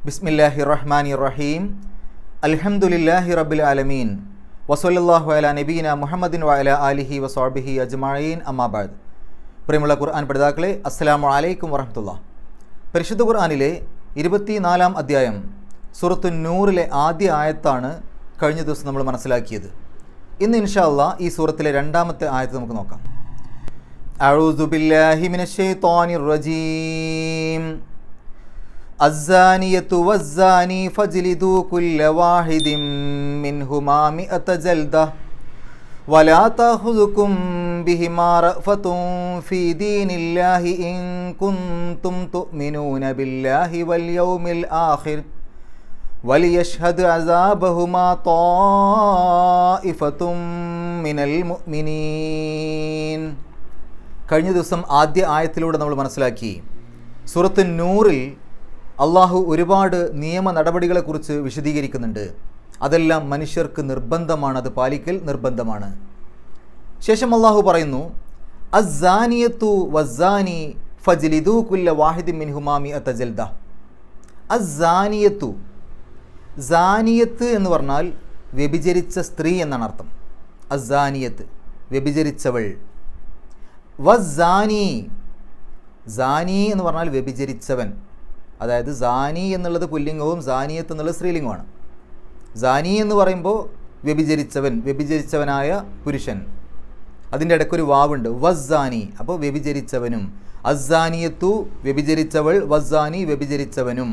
ബിസ്മില്ലാഹിർ റഹ്മാനിർ റഹീം. അൽഹംദുലില്ലാഹി റബ്ബിൽ ആലമീൻ. വസല്ലല്ലാഹു അലാ നബീന മുഹമ്മദിൻ വഅലാ ആലിഹി വസ്വഹ്ബിഹി അജ്മഈൻ. അമ്മാ ബഅദ്. പ്രിയമുള്ള ഖുർആൻ പഠിതാക്കളെ, അസ്സലാമു അലൈക്കും വറഹ്മത്തുള്ളാഹി. പരിശുദ്ധ ഖുർആനിലെ 24-ാം അധ്യായം സൂറത്തു നൂറിലെ ആദ്യ ആയത്താണ് കഴിഞ്ഞ ദിവസം നമ്മൾ മനസ്സിലാക്കിയത്. ഇന്ന് ഇൻഷാ അല്ലാഹ് ഈ സൂറത്തിലെ രണ്ടാമത്തെ ആയത്ത് നമുക്ക് നോക്കാം. അഊദു ബില്ലാഹി മിനശ് ശൈത്വാനിർ റജീം. അസ്സാനിയത്തു വസ്സാനി ഫജ്ലിദൂ കുല്ല വാഹിദിൻ മിൻഹുമാ മിഅത ജൽദ വലാ തഖുദുകും ബിഹിമാ റഅഫത്തുൻ ഫീ ദീനില്ലാഹി ഇൻ കുൻതും തുഅ്മിനൂന ബില്ലാഹി വൽ യൗമിൽ ആഖിർ വലിയശ്ഹദ് അസാബഹുമാ ത്വാഇഫത്തും മിനൽ മുഅ്മിനീൻ. കഴിഞ്ഞ ദിവസം ആദ്യ ആയത്തിലൂടെ നമ്മൾ മനസ്സിലാക്കി, സൂറത്ത് നൂറിൽ അള്ളാഹു ഒരുപാട് നിയമ നടപടികളെക്കുറിച്ച് വിശദീകരിക്കുന്നുണ്ട്. അതെല്ലാം മനുഷ്യർക്ക് നിർബന്ധമാണ്, അത് പാലിക്കൽ നിർബന്ധമാണ്. ശേഷം അള്ളാഹു പറയുന്നു, അസ്സാനിയത്തു വസ്സാനി ഫജ്ലിദൂ കുല്ല വാഹിദിൻ മിൻഹുമാ മിഅത ജൽദ. അസ്സാനിയത്തു, സാനിയത്ത് എന്ന് പറഞ്ഞാൽ വ്യഭിചരിച്ച സ്ത്രീ എന്നാണ് അർത്ഥം. അസ്സാനിയത്ത്, വ്യഭിചരിച്ചവൾ. വസ്സാനി, സാനി എന്ന് പറഞ്ഞാൽ വ്യഭിചരിച്ചവൻ. അതായത് സാനി എന്നുള്ളത് പുല്ലിംഗവും സാനിയത്ത് എന്നുള്ളത് സ്ത്രീലിംഗമാണ്. സാനി എന്ന് പറയുമ്പോൾ വ്യഭിചരിച്ചവൻ, വ്യഭിചരിച്ചവനായ പുരുഷൻ. അതിൻ്റെ ഇടയ്ക്കൊരു വാവുണ്ട്, വസ്സാനി. അപ്പോൾ വ്യഭിചരിച്ചവനും. അസ്സാനിയത്തു വ്യഭിചരിച്ചവൾ, വസ്സാനി വ്യഭിചരിച്ചവനും.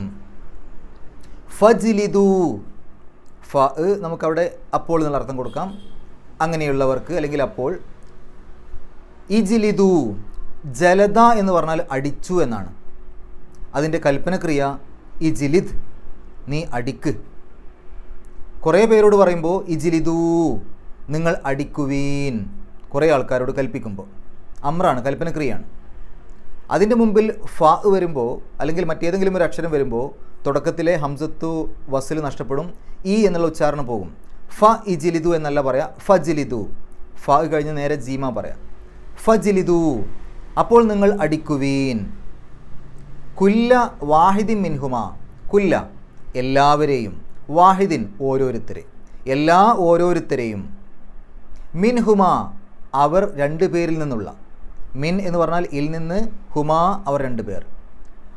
ഫജ്ലിദൂ, ഫ നമുക്കവിടെ അപ്പോൾ എന്നുള്ള അർത്ഥം കൊടുക്കാം, അങ്ങനെയുള്ളവർക്ക്, അല്ലെങ്കിൽ അപ്പോൾ. ഇജ്ലിദൂ, ജലദ എന്ന് പറഞ്ഞാൽ അടിച്ചു എന്നാണ്. അതിൻ്റെ കൽപ്പനക്രിയ ഇജ്ലിദ്, നീ അടിക്ക്. കുറേ പേരോട് പറയുമ്പോൾ ഇജ്ലിദൂ, നിങ്ങൾ അടിക്കുവീൻ. കുറേ ആൾക്കാരോട് കൽപ്പിക്കുമ്പോൾ അമ്രാണ്, കൽപ്പനക്രിയയാണ്. അതിൻ്റെ മുമ്പിൽ ഫ വരുമ്പോൾ, അല്ലെങ്കിൽ മറ്റേതെങ്കിലും ഒരു അക്ഷരം വരുമ്പോൾ തുടക്കത്തിലെ ഹംസത്തു വസ്ൽ നഷ്ടപ്പെടും, ഈ എന്നുള്ള ഉച്ചാരണം പോകും. ഫ ഇജ്ലിദു എന്നല്ല പറയാം, ഫജ്ലിദു. ഫ കഴിഞ്ഞ് നേരെ ജീമ പറയാം. ഫജ്ലിദു, അപ്പോൾ നിങ്ങൾ അടിക്കുവീൻ. കുല്ല വാഹിദിൻ മിൻഹുമാ, കുല്ല എല്ലാവരെയും, വാഹിദിൻ ഓരോരുത്തരെ, എല്ലാ ഓരോരുത്തരെയും. മിൻഹുമാ അവർ രണ്ടു പേരിൽ നിന്നുള്ള. മിൻ എന്ന് പറഞ്ഞാൽ ഇൽ നിന്ന്, ഹുമാ അവർ രണ്ടു പേർ.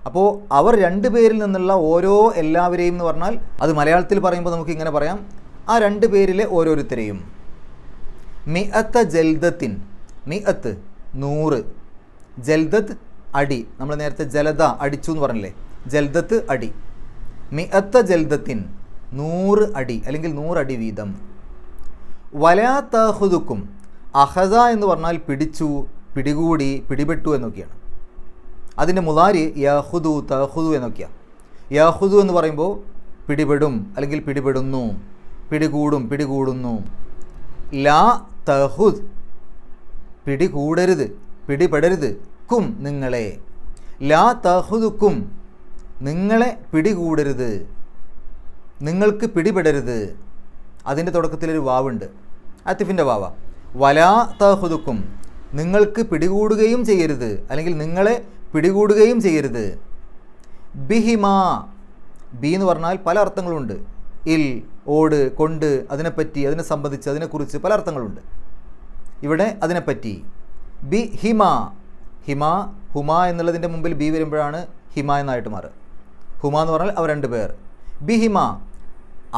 അപ്പോൾ അവർ രണ്ടു പേരിൽ നിന്നുള്ള ഓരോ എല്ലാവരെയും എന്ന് പറഞ്ഞാൽ അത് മലയാളത്തിൽ പറയുമ്പോൾ നമുക്ക് ഇങ്ങനെ പറയാം, ആ രണ്ടു പേരിലെ ഓരോരുത്തരെയും. മിഅത്ത ജൽദത്തിൻ, മിഅത്ത് 100, ജൽദത്ത് അടി. നമ്മൾ നേരത്തെ ജലദ അടിച്ചു എന്ന് പറഞ്ഞില്ലേ, ജൽദത്ത് അടി. മിഅത്ത ജൽദത്തിൻ 100 അടി, അല്ലെങ്കിൽ 100 അടി വീതം. വലാ തഖുദുക്കും, അഖദ എന്ന് പറഞ്ഞാൽ പിടിച്ചു, പിടികൂടി, പിടിപെട്ടു എന്നൊക്കെയാണ്. അതിൻ്റെ മുളാരി യഖുദു, തഖുദു എന്നൊക്കെയാണ്. യഖുദു എന്ന് പറയുമ്പോൾ പിടിപെടും, അല്ലെങ്കിൽ പിടിപെടുന്നു, പിടികൂടും, പിടികൂടുന്നു. ലാ തഖുദ്, പിടികൂടരുത്, പിടിപെടരുത്. കും നിങ്ങളെ, ലാ തഖുദുക്കും നിങ്ങളെ പിടികൂടരുത്, നിങ്ങൾക്ക് പിടിപെടരുത്. അതിൻ്റെ തുടക്കത്തിലൊരു വാവുണ്ട്, അത്തിഫിൻ്റെ വാവ. വലാ തഖുദുക്കും നിങ്ങൾക്ക് പിടികൂടുകയും ചെയ്യരുത്, അല്ലെങ്കിൽ നിങ്ങളെ പിടികൂടുകയും ചെയ്യരുത്. ബിഹിമാ, ബി എന്ന് പറഞ്ഞാൽ പല അർത്ഥങ്ങളുണ്ട്. ഇൽ, ഓട്, കൊണ്ട്, അതിനെപ്പറ്റി, അതിനെ സംബന്ധിച്ച്, അതിനെക്കുറിച്ച് പല അർത്ഥങ്ങളുണ്ട്. ഇവിടെ അതിനെപ്പറ്റി. ബി ഹിമ, ഹിമ, ഹുമ എന്നുള്ളതിൻ്റെ മുമ്പിൽ ബി വരുമ്പോഴാണ് ഹിമ എന്നായിട്ട് മാറുക. ഹുമ എന്ന് പറഞ്ഞാൽ അവർ രണ്ടു പേർ. ബിഹിമ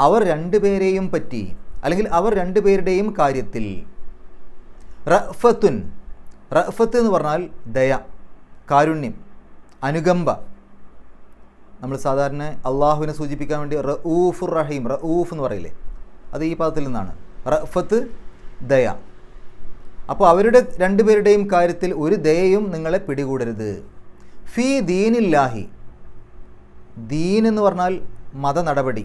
അവർ രണ്ടുപേരെയും പറ്റി, അല്ലെങ്കിൽ അവർ രണ്ടുപേരുടെയും കാര്യത്തിൽ. റഅഫത്തുൻ, റഅഫത്ത് എന്ന് പറഞ്ഞാൽ ദയ, കാരുണ്യം, അനുകമ്പ. നമ്മൾ സാധാരണ അള്ളാഹുവിനെ സൂചിപ്പിക്കാൻ വേണ്ടി റഊഫുർ റഹീം, റഊഫ് എന്ന് പറയില്ലേ, അത് ഈ പദത്തിൽ നിന്നാണ്. റഅഫത്ത് ദയ. അപ്പോൾ അവരുടെ രണ്ടുപേരുടെയും കാര്യത്തിൽ ഒരു ദയയും നിങ്ങളെ പിടികൂടരുത്. ഫീ ദീനില്ലാഹി, ദീൻ എന്ന് പറഞ്ഞാൽ മത നടപടി,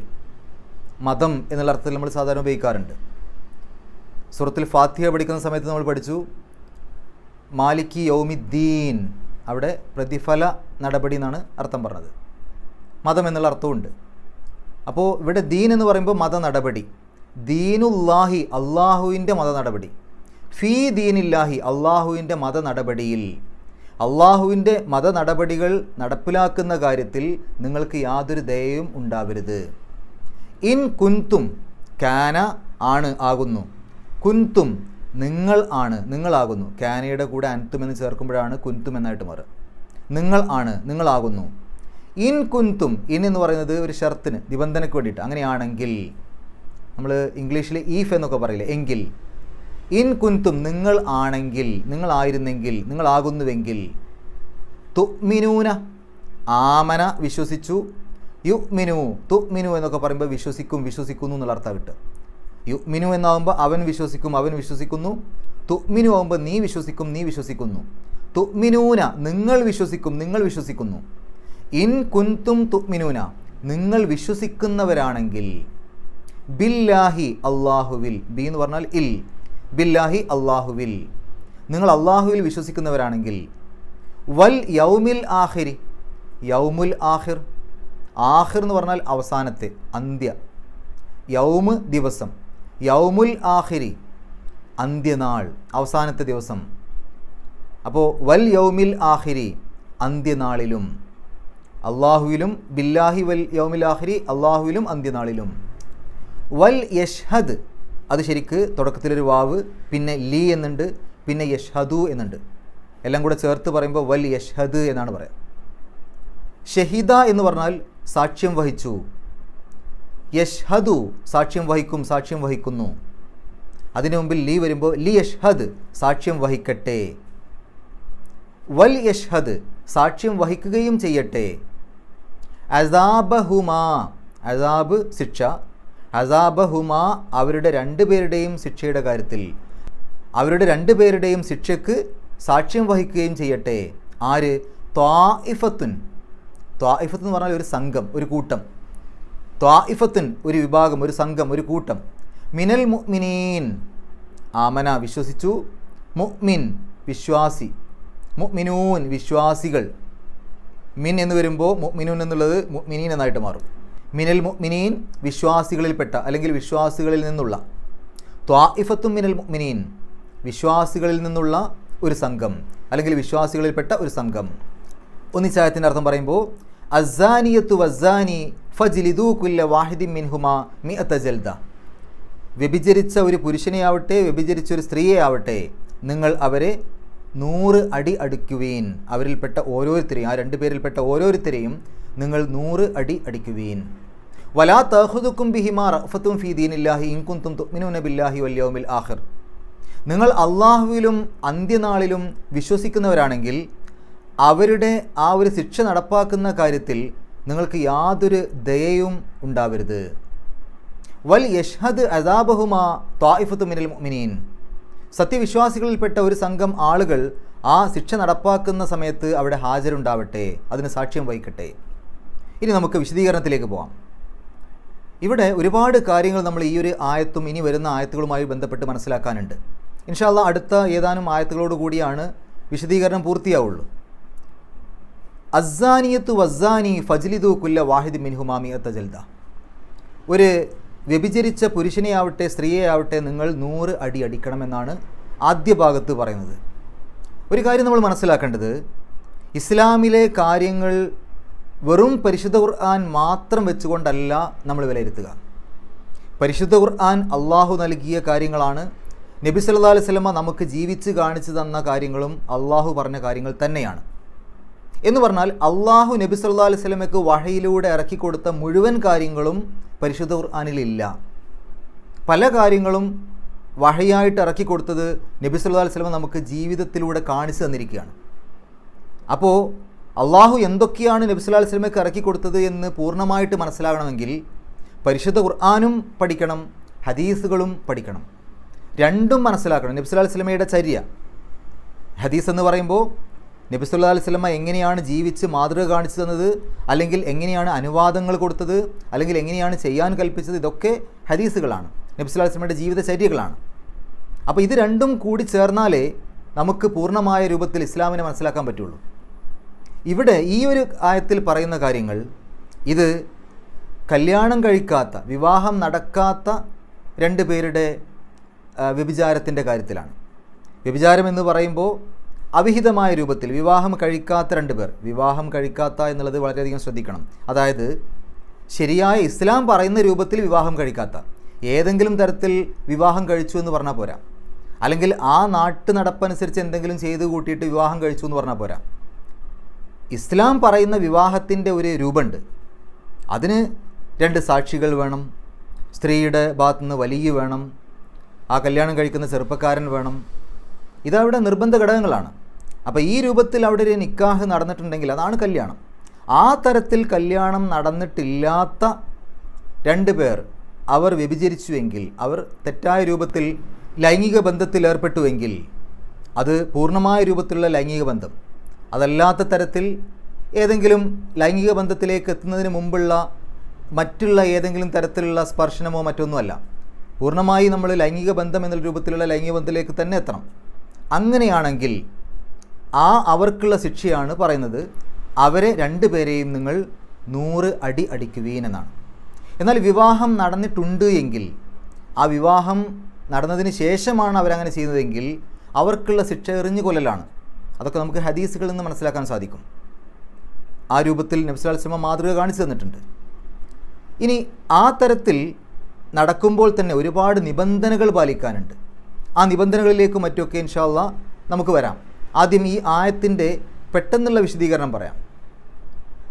മതം എന്നുള്ള അർത്ഥത്തിൽ നമ്മൾ സാധാരണ ഉപയോഗിക്കാറുണ്ട്. സൂറത്തുൽ ഫാത്തിഹ പഠിക്കുന്ന സമയത്ത് നമ്മൾ പഠിച്ചു മാലിക്കി യൗമിദ്ദീൻ, അവിടെ പ്രതിഫല നടപടി എന്നാണ് അർത്ഥം പറഞ്ഞത്. മതം എന്നുള്ള അർത്ഥമുണ്ട്. അപ്പോൾ ഇവിടെ ദീൻ എന്ന് പറയുമ്പോൾ മത നടപടി. ദീനുല്ലാഹി, അള്ളാഹുവിൻ്റെ മത നടപടി. ഫീ ദീനില്ലാഹി, അള്ളാഹുവിൻ്റെ മത നടപടിയിൽ. അള്ളാഹുവിൻ്റെ മത നടപടികൾ നടപ്പിലാക്കുന്ന കാര്യത്തിൽ നിങ്ങൾക്ക് യാതൊരു ദയയും ഉണ്ടാവരുത്. ഇൻ കുന്തും, കാന ആണ് ആകുന്നു, കുന്തും നിങ്ങൾ ആണ് നിങ്ങളാകുന്നു. കാനയുടെ കൂടെ അൻതും എന്ന് ചേർക്കുമ്പോഴാണ് കുന്തും എന്നായിട്ട് മാറുക. നിങ്ങൾ ആണ് നിങ്ങളാകുന്നു. ഇൻ കുന്തും, ഇൻ എന്ന് പറയുന്നത് ഒരു ഷർത്തിന് നിബന്ധനയ്ക്ക് വേണ്ടിയിട്ട്. അങ്ങനെയാണെങ്കിൽ നമ്മൾ ഇംഗ്ലീഷിൽ ഈഫ് എന്നൊക്കെ പറയില്ലേ, എങ്കിൽ. ഇൻ കുന്തും നിങ്ങൾ ആണെങ്കിൽ, നിങ്ങളായിരുന്നെങ്കിൽ, നിങ്ങളാകുന്നുവെങ്കിൽ. തുഅ്മിനൂന ആമന വിശ്വസിച്ചു, യുഅ്മിനു തുഅ്മിനു എന്നൊക്കെ പറയുമ്പോൾ വിശ്വസിക്കുന്നു എന്നുള്ള അർത്ഥം കിട്ടുക. യുഅ്മിനു എന്നാകുമ്പോൾ അവൻ വിശ്വസിക്കും, അവൻ വിശ്വസിക്കുന്നു. തുഅ്മിനു ആകുമ്പോൾ നീ വിശ്വസിക്കും, നീ വിശ്വസിക്കുന്നു. തുഅ്മിനൂന നിങ്ങൾ വിശ്വസിക്കും, നിങ്ങൾ വിശ്വസിക്കുന്നു. ഇൻ കുന്തും തുഅ്മിനൂന നിങ്ങൾ വിശ്വസിക്കുന്നവരാണെങ്കിൽ. ബില്ലാഹി അള്ളാഹുവിൽ, ബി എന്ന് പറഞ്ഞാൽ ഇൽ, ബില്ലാഹി അള്ളാഹുവിൽ നിങ്ങൾ അള്ളാഹുവിൽ വിശ്വസിക്കുന്നവരാണെങ്കിൽ. വൽ യൗമിൽ ആഖിരി, യൗമുൽ ആഖിർ, ആഖിർ എന്ന് പറഞ്ഞാൽ അവസാനത്തെ, അന്ത്യ. യൗമ് ദിവസം, യൗമുൽ ആഖിരി അന്ത്യനാൾ, അവസാനത്തെ ദിവസം. അപ്പോൾ വൽ യൗമിൽ ആഖിരി അന്ത്യനാളിലും, അള്ളാഹുവിലും. ബില്ലാഹി വൽ യൗമിൽ ആഖിരി അള്ളാഹുവിലും അന്ത്യനാളിലും. വൽ യഷ്ഹദ്, അത് ശരിക്ക് തുടക്കത്തിലൊരു വാവ്, പിന്നെ ലീ എന്നുണ്ട്, പിന്നെ യഷ്ഹദു എന്നുണ്ട്. എല്ലാം കൂടെ ചേർത്ത് പറയുമ്പോൾ വൽ യഷ്ഹദ് എന്നാണ് പറയുക. ഷഹിദ എന്ന് പറഞ്ഞാൽ സാക്ഷ്യം വഹിച്ചു. യഷ്ഹദു സാക്ഷ്യം വഹിക്കും, സാക്ഷ്യം വഹിക്കുന്നു. അതിനു മുമ്പിൽ ലീ വരുമ്പോൾ ലി യഷ്ഹദ് സാക്ഷ്യം വഹിക്കട്ടെ. വൽ യഷ്ഹദ് സാക്ഷ്യം വഹിക്കുകയും ചെയ്യട്ടെ. അസാബഹുമാ, അസാബ് ശിക്ഷ, അസാബഹുമാ അവരുടെ രണ്ടുപേരുടെയും ശിക്ഷയുടെ കാര്യത്തിൽ, അവരുടെ രണ്ടുപേരുടെയും ശിക്ഷയ്ക്ക് സാക്ഷ്യം വഹിക്കുകയും ചെയ്യട്ടെ. ആര്? ത്വാഇഫത്തുൻ, ത്വാഇഫത്ത് എന്ന് പറഞ്ഞാൽ ഒരു സംഘം, ഒരു കൂട്ടം. ത്വാഇഫത്തുൻ ഒരു വിഭാഗം, ഒരു സംഘം, ഒരു കൂട്ടം. മിനൽ മുഅ്മിനീൻ ആമന വിശ്വസിച്ചു, മുഅ്മിൻ വിശ്വാസി, മുഅ്മിനൂൻ വിശ്വാസികൾ. മിൻ എന്ന് വരുമ്പോൾ മുഅ്മിനൂൻ എന്നുള്ളത് മുഅ്മിനീൻ എന്നായിട്ട് മാറും. മിനൽ മുഅ്മിനീൻ വിശ്വാസികളിൽപ്പെട്ട, അല്ലെങ്കിൽ വിശ്വാസികളിൽ നിന്നുള്ള. ത്വാഇഫത്തും മിനൽ മുഅ്മിനീൻ വിശ്വാസികളിൽ നിന്നുള്ള ഒരു സംഘം, അല്ലെങ്കിൽ വിശ്വാസികളിൽപ്പെട്ട ഒരു സംഘം. ഒന്നിച്ചായത്തിൻ്റെ അർത്ഥം പറയുമ്പോൾ അസ്സാനിയത്തു വസ്സാനി ഫജ്ലിദൂ കുല്ല വാഹിദിൻ മിൻഹുമാ മിഅത ജൽദ. വ്യഭിചരിച്ച ഒരു പുരുഷനെയാവട്ടെ, വ്യഭിചരിച്ച ഒരു സ്ത്രീയെ ആവട്ടെ, നിങ്ങൾ അവരെ 100 അടി അടിക്കുവീൻ. അവരിൽപ്പെട്ട ഓരോരുത്തരെയും, ആ രണ്ടുപേരിൽപ്പെട്ട ഓരോരുത്തരെയും നിങ്ങൾ 100 അടി അടിക്കുവീൻ. വലാ തഖുദുക്കും ബിഹിമാ റഅഫത്തും ഫീ ദീനില്ലാഹി ഇൻ കുൻതും തുഅ്മിനൂന ബില്ലാഹി വൽ യൗമിൽ ആഖിർ. നിങ്ങൾ അള്ളാഹുവിലും അന്ത്യനാളിലും വിശ്വസിക്കുന്നവരാണെങ്കിൽ അവരുടെ ആ ഒരു ശിക്ഷ നടപ്പാക്കുന്ന കാര്യത്തിൽ നിങ്ങൾക്ക് യാതൊരു ദയയും ഉണ്ടാവരുത്. വൽ യഷ്ഹദ് അസാബഹുമാ ത്വാഇഫത്തു മിനൽ മുഅ്മിനീൻ. സത്യവിശ്വാസികളിൽപ്പെട്ട ഒരു സംഘം ആളുകൾ ആ ശിക്ഷ നടപ്പാക്കുന്ന സമയത്ത് അവിടെ ഹാജരുണ്ടാവട്ടെ, അതിന് സാക്ഷ്യം വഹിക്കട്ടെ. ഇനി നമുക്ക് വിശദീകരണത്തിലേക്ക് പോകാം. ഇവിടെ ഒരുപാട് കാര്യങ്ങൾ നമ്മൾ ഈ ഒരു ആയത്തും ഇനി വരുന്ന ആയത്തുകളുമായി ബന്ധപ്പെട്ട് മനസ്സിലാക്കാനുണ്ട്. ഇൻഷാ അല്ലാഹ് അടുത്ത ഏതാനും ആയത്തുകളോട് കൂടിയാണ് വിശദീകരണം പൂർത്തിയാവുള്ളൂ. അസ്സാനിയത്തു വസ്സാനി ഫജ്ലിദു കുല്ല വാഹിദ് മിൻഹുമാ മിഅത ജൽദ. ഒരു വ്യഭിചരിച്ച പുരുഷനെയാവട്ടെ സ്ത്രീയെയാവട്ടെ നിങ്ങൾ 100 അടി അടിക്കണമെന്നാണ് ആദ്യ ഭാഗത്ത് പറയുന്നത്. ഒരു കാര്യം നമ്മൾ മനസ്സിലാക്കേണ്ടത്, ഇസ്ലാമിലെ കാര്യങ്ങൾ വെറും പരിശുദ്ധ ഖുർആൻ മാത്രം വെച്ചുകൊണ്ടല്ല നമ്മൾ വിലയിരുത്തുക. പരിശുദ്ധ ഖുർആൻ അള്ളാഹു നൽകിയ കാര്യങ്ങളാണ്. നബി സല്ലല്ലാഹു അലൈഹി വസല്ലമ നമുക്ക് ജീവിച്ച് കാണിച്ചു തന്ന കാര്യങ്ങളും അള്ളാഹു പറഞ്ഞ കാര്യങ്ങൾ തന്നെയാണ്. എന്ന് പറഞ്ഞാൽ അള്ളാഹു നബി സല്ലല്ലാഹു അലൈഹി വസല്ലമയ്ക്ക് വഹയിലൂടെ ഇറക്കിക്കൊടുത്ത മുഴുവൻ കാര്യങ്ങളും പരിശുദ്ധ ഖുർആനിലില്ല. പല കാര്യങ്ങളും വഹയായിട്ട് ഇറക്കിക്കൊടുത്തത് നബി സല്ലല്ലാഹു അലൈഹി വസല്ലമ നമുക്ക് ജീവിതത്തിലൂടെ കാണിച്ചു തന്നിരിക്കുകയാണ്. അപ്പോൾ അള്ളാഹു എന്തൊക്കെയാണ് നബി സല്ലല്ലാഹു അലൈഹി വസല്ലമയ്ക്ക് ഇറക്കിക്കൊടുത്തത് എന്ന് പൂർണ്ണമായിട്ട് മനസ്സിലാകണമെങ്കിൽ പരിശുദ്ധ ഖുർആനും പഠിക്കണം, ഹദീസുകളും പഠിക്കണം. രണ്ടും മനസ്സിലാക്കണം. നബി സല്ലല്ലാഹു അലൈഹി വസല്ലമയുടെ ചര്യ, ഹദീസ് എന്ന് പറയുമ്പോൾ നബി സല്ലല്ലാഹു അലൈഹി വസല്ലമ എങ്ങനെയാണ് ജീവിച്ച് മാതൃക കാണിച്ചു തന്നത്, അല്ലെങ്കിൽ എങ്ങനെയാണ് അനുവാദങ്ങൾ കൊടുത്തത്, അല്ലെങ്കിൽ എങ്ങനെയാണ് ചെയ്യാൻ കൽപ്പിച്ചത്, ഇതൊക്കെ ഹദീസുകളാണ്, നബി സല്ലല്ലാഹു അലൈഹി വസല്ലമയുടെ ജീവിതചര്യകളാണ്. അപ്പോൾ ഇത് രണ്ടും കൂടി ചേർന്നാലേ നമുക്ക് പൂർണ്ണമായ രൂപത്തിൽ ഇസ്ലാമിനെ മനസ്സിലാക്കാൻ പറ്റുള്ളൂ. ഇവിടെ ഈ ഒരു ആയത്തിൽ പറയുന്ന കാര്യങ്ങൾ ഇത് കല്യാണം കഴിക്കാത്ത, വിവാഹം നടക്കാത്ത 2 പേരുടെ വ്യഭിചാരത്തിൻ്റെ കാര്യത്തിലാണ്. വ്യഭിചാരം എന്ന് പറയുമ്പോൾ അവിഹിതമായ രൂപത്തിൽ വിവാഹം കഴിക്കാത്ത 2 പേർ, വിവാഹം കഴിക്കാത്ത എന്നുള്ളത് വളരെയധികം ശ്രദ്ധിക്കണം. അതായത് ശരിയായ ഇസ്ലാം പറയുന്ന രൂപത്തിൽ വിവാഹം കഴിക്കാത്ത, ഏതെങ്കിലും തരത്തിൽ വിവാഹം കഴിച്ചു എന്ന് പറഞ്ഞാൽ പോരാ, അല്ലെങ്കിൽ ആ നാട്ടു നടപ്പനുസരിച്ച് എന്തെങ്കിലും ചെയ്ത് കൂട്ടിയിട്ട് വിവാഹം കഴിച്ചു എന്ന് പറഞ്ഞാൽ പോരാ. ഇസ്ലാം പറയുന്ന വിവാഹത്തിൻ്റെ ഒരു രൂപമുണ്ട്. അതിന് 2 സാക്ഷികൾ വേണം, സ്ത്രീയുടെ ഭാഗത്തുനിന്ന് വലിയ വേണം, ആ കല്യാണം കഴിക്കുന്ന ചെറുപ്പക്കാരൻ വേണം. ഇതവിടെ നിർബന്ധ ഘടകങ്ങളാണ്. അപ്പോൾ ഈ രൂപത്തിൽ അവിടെ ഒരു നിക്കാഹ് നടന്നിട്ടുണ്ടെങ്കിൽ അതാണ് കല്യാണം. ആ തരത്തിൽ കല്യാണം നടന്നിട്ടില്ലാത്ത 2 പേർ അവർ വ്യഭിചരിച്ചുവെങ്കിൽ, അവർ തെറ്റായ രൂപത്തിൽ ലൈംഗിക ബന്ധത്തിൽ ഏർപ്പെട്ടുവെങ്കിൽ അത് പൂർണ്ണമായ രൂപത്തിലുള്ള ലൈംഗിക ബന്ധം. അതല്ലാത്ത തരത്തിൽ ഏതെങ്കിലും ലൈംഗിക ബന്ധത്തിലേക്ക് എത്തുന്നതിന് മുമ്പുള്ള മറ്റുള്ള ഏതെങ്കിലും തരത്തിലുള്ള സ്പർശനമോ മറ്റൊന്നുമല്ല. പൂർണ്ണമായി നമ്മൾ ലൈംഗിക ബന്ധം എന്നുള്ള രൂപത്തിലുള്ള ലൈംഗിക ബന്ധത്തിലേക്ക് തന്നെ എത്തണം. അങ്ങനെയാണെങ്കിൽ അവർക്കുള്ള ശിക്ഷയാണ് പറയുന്നത്, അവരെ 2 പേരെയും നിങ്ങൾ 100 അടി അടിക്കുവീൻ എന്നാണ്. എന്നാൽ വിവാഹം നടന്നിട്ടുണ്ട് എങ്കിൽ, ആ വിവാഹം നടന്നതിന് ശേഷമാണ് അവരങ്ങനെ ചെയ്യുന്നതെങ്കിൽ അവർക്കുള്ള ശിക്ഷ എറിഞ്ഞു കൊല്ലലാണ്. അതൊക്കെ നമുക്ക് ഹദീസുകളിൽ നിന്ന് മനസ്സിലാക്കാൻ സാധിക്കും. ആ രൂപത്തിൽ നബി സല്ലല്ലാഹു അലൈഹി വസല്ലം മാതൃക കാണിച്ചു തന്നിട്ടുണ്ട്. ഇനി ആ തരത്തിൽ നടക്കുമ്പോൾ തന്നെ ഒരുപാട് നിബന്ധനകൾ പാലിക്കാനുണ്ട്. ആ നിബന്ധനകളിലേക്ക് മറ്റൊക്കെ ഇൻഷാ അല്ലാഹ് നമുക്ക് വരാം. ആദ്യം ഈ ആയത്തിൻ്റെ പെട്ടെന്നുള്ള വിശദീകരണം പറയാം.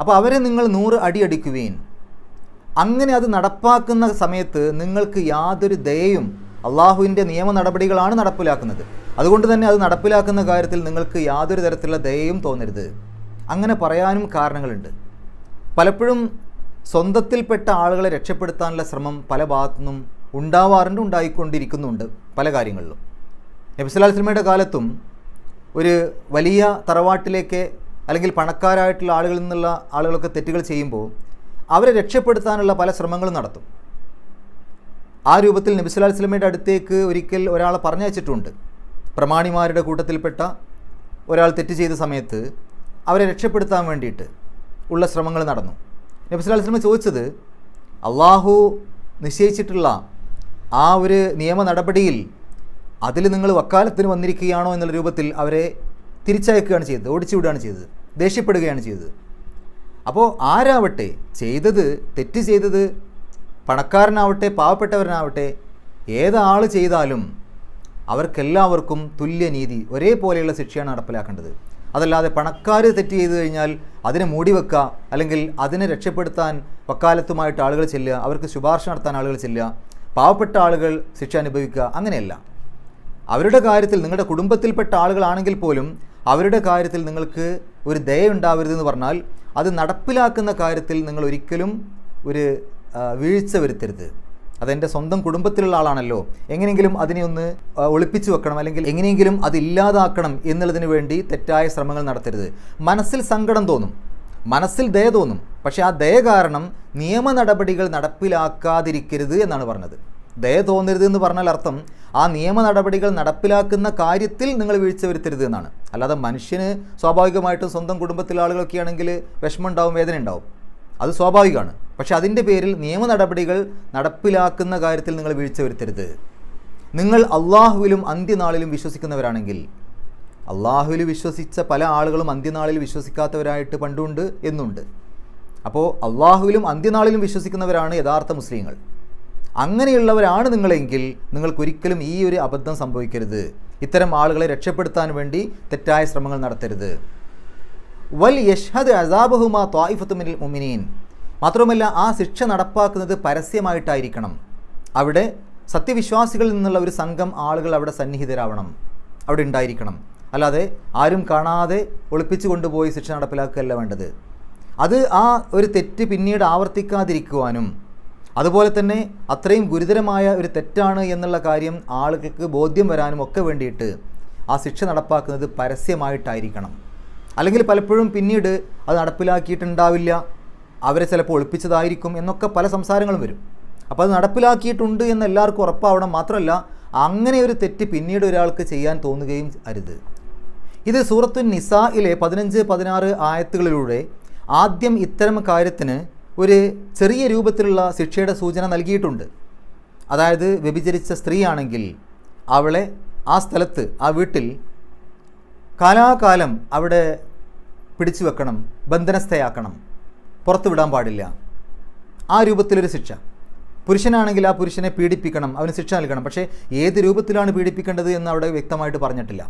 അപ്പോൾ അവരെ നിങ്ങൾ 100 അടി അടിക്കുവീൻ. അങ്ങനെ അത് നടപ്പാക്കുന്ന സമയത്ത് നിങ്ങൾക്ക് യാതൊരു ദയയും, അള്ളാഹുവിൻ്റെ നിയമ നടപടികളാണ് നടപ്പിലാക്കുന്നത്, അതുകൊണ്ട് തന്നെ അത് നടപ്പിലാക്കുന്ന കാര്യത്തിൽ നിങ്ങൾക്ക് യാതൊരു തരത്തിലുള്ള ദയയും തോന്നരുത്. അങ്ങനെ പറയാനും കാരണങ്ങളുണ്ട്. പലപ്പോഴും സ്വന്തത്തിൽപ്പെട്ട ആളുകളെ രക്ഷപ്പെടുത്താനുള്ള ശ്രമം പല ഭാഗത്തുനിന്നും ഉണ്ടാവാറുണ്ട്, ഉണ്ടായിക്കൊണ്ടിരിക്കുന്നുണ്ട് പല കാര്യങ്ങളിലും. നബി സല്ലല്ലാഹു അലൈഹി വസല്ലമയുടെ കാലത്തും ഒരു വലിയ തറവാട്ടിലേക്ക് അല്ലെങ്കിൽ പണക്കാരായിട്ടുള്ള ആളുകളിൽ നിന്നുള്ള ആളുകളൊക്കെ തെറ്റുകൾ ചെയ്യുമ്പോൾ അവരെ രക്ഷപ്പെടുത്താനുള്ള പല ശ്രമങ്ങളും നടത്തും. ആ രൂപത്തിൽ നബി സല്ലല്ലാഹു അലൈഹി വസല്ലമയുടെ അടുത്തേക്ക് ഒരിക്കൽ ഒരാളെ പറഞ്ഞയച്ചിട്ടുണ്ട്. പ്രമാണിമാരുടെ കൂട്ടത്തിൽപ്പെട്ട ഒരാൾ തെറ്റ് ചെയ്ത സമയത്ത് അവരെ രക്ഷപ്പെടുത്താൻ വേണ്ടിയിട്ട് ഉള്ള ശ്രമങ്ങൾ നടന്നു. നബി സല്ലല്ലാഹു അലൈഹി വസല്ലം ചോദിച്ചത്, അള്ളാഹു നിശ്ചയിച്ചിട്ടുള്ള ആ ഒരു നിയമ നടപടിയിൽ അതിൽ നിങ്ങൾ വക്കാലത്തിന് വന്നിരിക്കുകയാണോ എന്നുള്ള രൂപത്തിൽ അവരെ തിരിച്ചയക്കുകയാണ് ചെയ്തത്, ഓടിച്ചുവിടുകയാണ് ചെയ്തത്, ദേഷ്യപ്പെടുകയാണ് ചെയ്തത്. അപ്പോൾ ആരാവട്ടെ ചെയ്തത്, തെറ്റ് ചെയ്തത് പണക്കാരനാവട്ടെ പാവപ്പെട്ടവരനാവട്ടെ ഏതാൾ ചെയ്താലും അവർക്കെല്ലാവർക്കും തുല്യനീതി, ഒരേപോലെയുള്ള ശിക്ഷയാണ് നടപ്പിലാക്കേണ്ടത്. അതല്ലാതെ പണക്കാർ തെറ്റ് ചെയ്തു കഴിഞ്ഞാൽ അതിനെ മൂടിവെക്കുക, അല്ലെങ്കിൽ അതിനെ രക്ഷപ്പെടുത്താൻ വക്കാലത്തുമായിട്ട് ആളുകൾ ചെല്ലുക, അവർക്ക് ശുപാർശ നടത്താൻ ആളുകൾ ചെല്ലുക, പാവപ്പെട്ട ആളുകൾ ശിക്ഷ അനുഭവിക്കുക, അങ്ങനെയല്ല. അവരുടെ കാര്യത്തിൽ, നിങ്ങളുടെ കുടുംബത്തിൽപ്പെട്ട ആളുകളാണെങ്കിൽ പോലും അവരുടെ കാര്യത്തിൽ നിങ്ങൾക്ക് ഒരു ദയ ഉണ്ടാവരുതെന്ന് പറഞ്ഞാൽ അത് നടപ്പിലാക്കുന്ന കാര്യത്തിൽ നിങ്ങൾ ഒരിക്കലും ഒരു വീഴ്ച വരുത്തരുത്. അതെൻ്റെ സ്വന്തം കുടുംബത്തിലുള്ള ആളാണല്ലോ, എങ്ങനെയെങ്കിലും അതിനെ ഒന്ന് ഒളിപ്പിച്ചു വെക്കണം, അല്ലെങ്കിൽ എങ്ങനെയെങ്കിലും അത് ഇല്ലാതാക്കണം എന്നുള്ളതിന് വേണ്ടി തെറ്റായ ശ്രമങ്ങൾ നടത്തരുത്. മനസ്സിൽ സങ്കടം തോന്നും, മനസ്സിൽ ദയ തോന്നും, പക്ഷേ ആ ദയ കാരണം നിയമ നടപടികൾ നടപ്പിലാക്കാതിരിക്കരുത് എന്നാണ് പറഞ്ഞത്. ദയ തോന്നരുത് എന്ന് പറഞ്ഞാൽ അർത്ഥം ആ നിയമ നടപടികൾ നടപ്പിലാക്കുന്ന കാര്യത്തിൽ നിങ്ങൾ വീഴ്ച വരുത്തരുത് എന്നാണ്. അല്ലാതെ മനുഷ്യന് സ്വാഭാവികമായിട്ടും സ്വന്തം കുടുംബത്തിലെ ആളുകളൊക്കെ ആണെങ്കിൽ വിഷമം ഉണ്ടാവും, വേദന ഉണ്ടാവും, അത് സ്വാഭാവികമാണ്. പക്ഷേ അതിൻ്റെ പേരിൽ നിയമ നടപടികൾ നടപ്പിലാക്കുന്ന കാര്യത്തിൽ നിങ്ങൾ വീഴ്ച വരുത്തരുത്. നിങ്ങൾ അള്ളാഹുവിലും അന്ത്യനാളിലും വിശ്വസിക്കുന്നവരാണെങ്കിൽ, അള്ളാഹുവിൽ വിശ്വസിച്ച പല ആളുകളും അന്ത്യനാളിൽ വിശ്വസിക്കാത്തവരായിട്ട് പണ്ടുണ്ട് എന്നുണ്ട്. അപ്പോൾ അള്ളാഹുവിലും അന്ത്യനാളിലും വിശ്വസിക്കുന്നവരാണ് യഥാർത്ഥ മുസ്ലിങ്ങൾ. അങ്ങനെയുള്ളവരാണ് നിങ്ങളെങ്കിൽ നിങ്ങൾക്കൊരിക്കലും ഈ ഒരു അബദ്ധം സംഭവിക്കരുത്. ഇത്തരം ആളുകളെ രക്ഷപ്പെടുത്താൻ വേണ്ടി തെറ്റായ ശ്രമങ്ങൾ നടത്തരുത്. വൽ യഷ്ഹദ് അസാബഹുമാ ത്വായിഫത്തു മിനൽ മുഅ്മിനീൻ. മാത്രമല്ല ആ ശിക്ഷ നടപ്പാക്കുന്നത് പരസ്യമായിട്ടായിരിക്കണം. അവിടെ സത്യവിശ്വാസികളിൽ നിന്നുള്ള ഒരു സംഘം ആളുകൾ അവിടെ സന്നിഹിതരാവണം, അവിടെ ഉണ്ടായിരിക്കണം. അല്ലാതെ ആരും കാണാതെ ഒളിപ്പിച്ചു കൊണ്ടുപോയി ശിക്ഷ നടപ്പിലാക്കുകയല്ല വേണ്ടത്. അത് ആ ഒരു തെറ്റ് പിന്നീട് ആവർത്തിക്കാതിരിക്കുവാനും അതുപോലെ തന്നെ അത്രയും ഗുരുതരമായ ഒരു തെറ്റാണ് എന്നുള്ള കാര്യം ആളുകൾക്ക് ബോധ്യം വരാനും ഒക്കെ വേണ്ടിയിട്ട് ആ ശിക്ഷ നടപ്പാക്കുന്നത് പരസ്യമായിട്ടായിരിക്കണം. അല്ലെങ്കിൽ പലപ്പോഴും പിന്നീട് അത് നടപ്പിലാക്കിയിട്ടുണ്ടാവില്ല, അവരെ ചിലപ്പോൾ ഒളിപ്പിച്ചതായിരിക്കും എന്നൊക്കെ പല സംസാരങ്ങളും വരും. അപ്പോൾ അത് നടപ്പിലാക്കിയിട്ടുണ്ട് എന്ന് എല്ലാവർക്കും ഉറപ്പാവണം. മാത്രമല്ല അങ്ങനെ ഒരു തെറ്റ് പിന്നീട് ഒരാൾക്ക് ചെയ്യാൻ തോന്നുകയും അരുത്. ഇത് സൂറത്തുൻ നിസായിലെ 15-16 ആയത്തുകളിലൂടെ ആദ്യം ഇത്തരം കാര്യത്തിന് ഒരു ചെറിയ രൂപത്തിലുള്ള ശിക്ഷയുടെ സൂചന നൽകിയിട്ടുണ്ട്. അതായത് വ്യഭിചരിച്ച സ്ത്രീയാണെങ്കിൽ അവളെ ആ സ്ഥലത്ത്, ആ വീട്ടിൽ കാലാകാലം അവിടെ പിടിച്ചു വെക്കണം, ബന്ധനസ്ഥയാക്കണം, പുറത്തു വിടാൻ പാടില്ല. ആ രൂപത്തിലൊരു ശിക്ഷ. പുരുഷനാണെങ്കിൽ ആ പുരുഷനെ പീഡിപ്പിക്കണം, അവന് ശിക്ഷ നൽകണം. പക്ഷേ ഏത് രൂപത്തിലാണ് പീഡിപ്പിക്കേണ്ടത് എന്ന് അവിടെ വ്യക്തമായിട്ട് പറഞ്ഞിട്ടില്ല.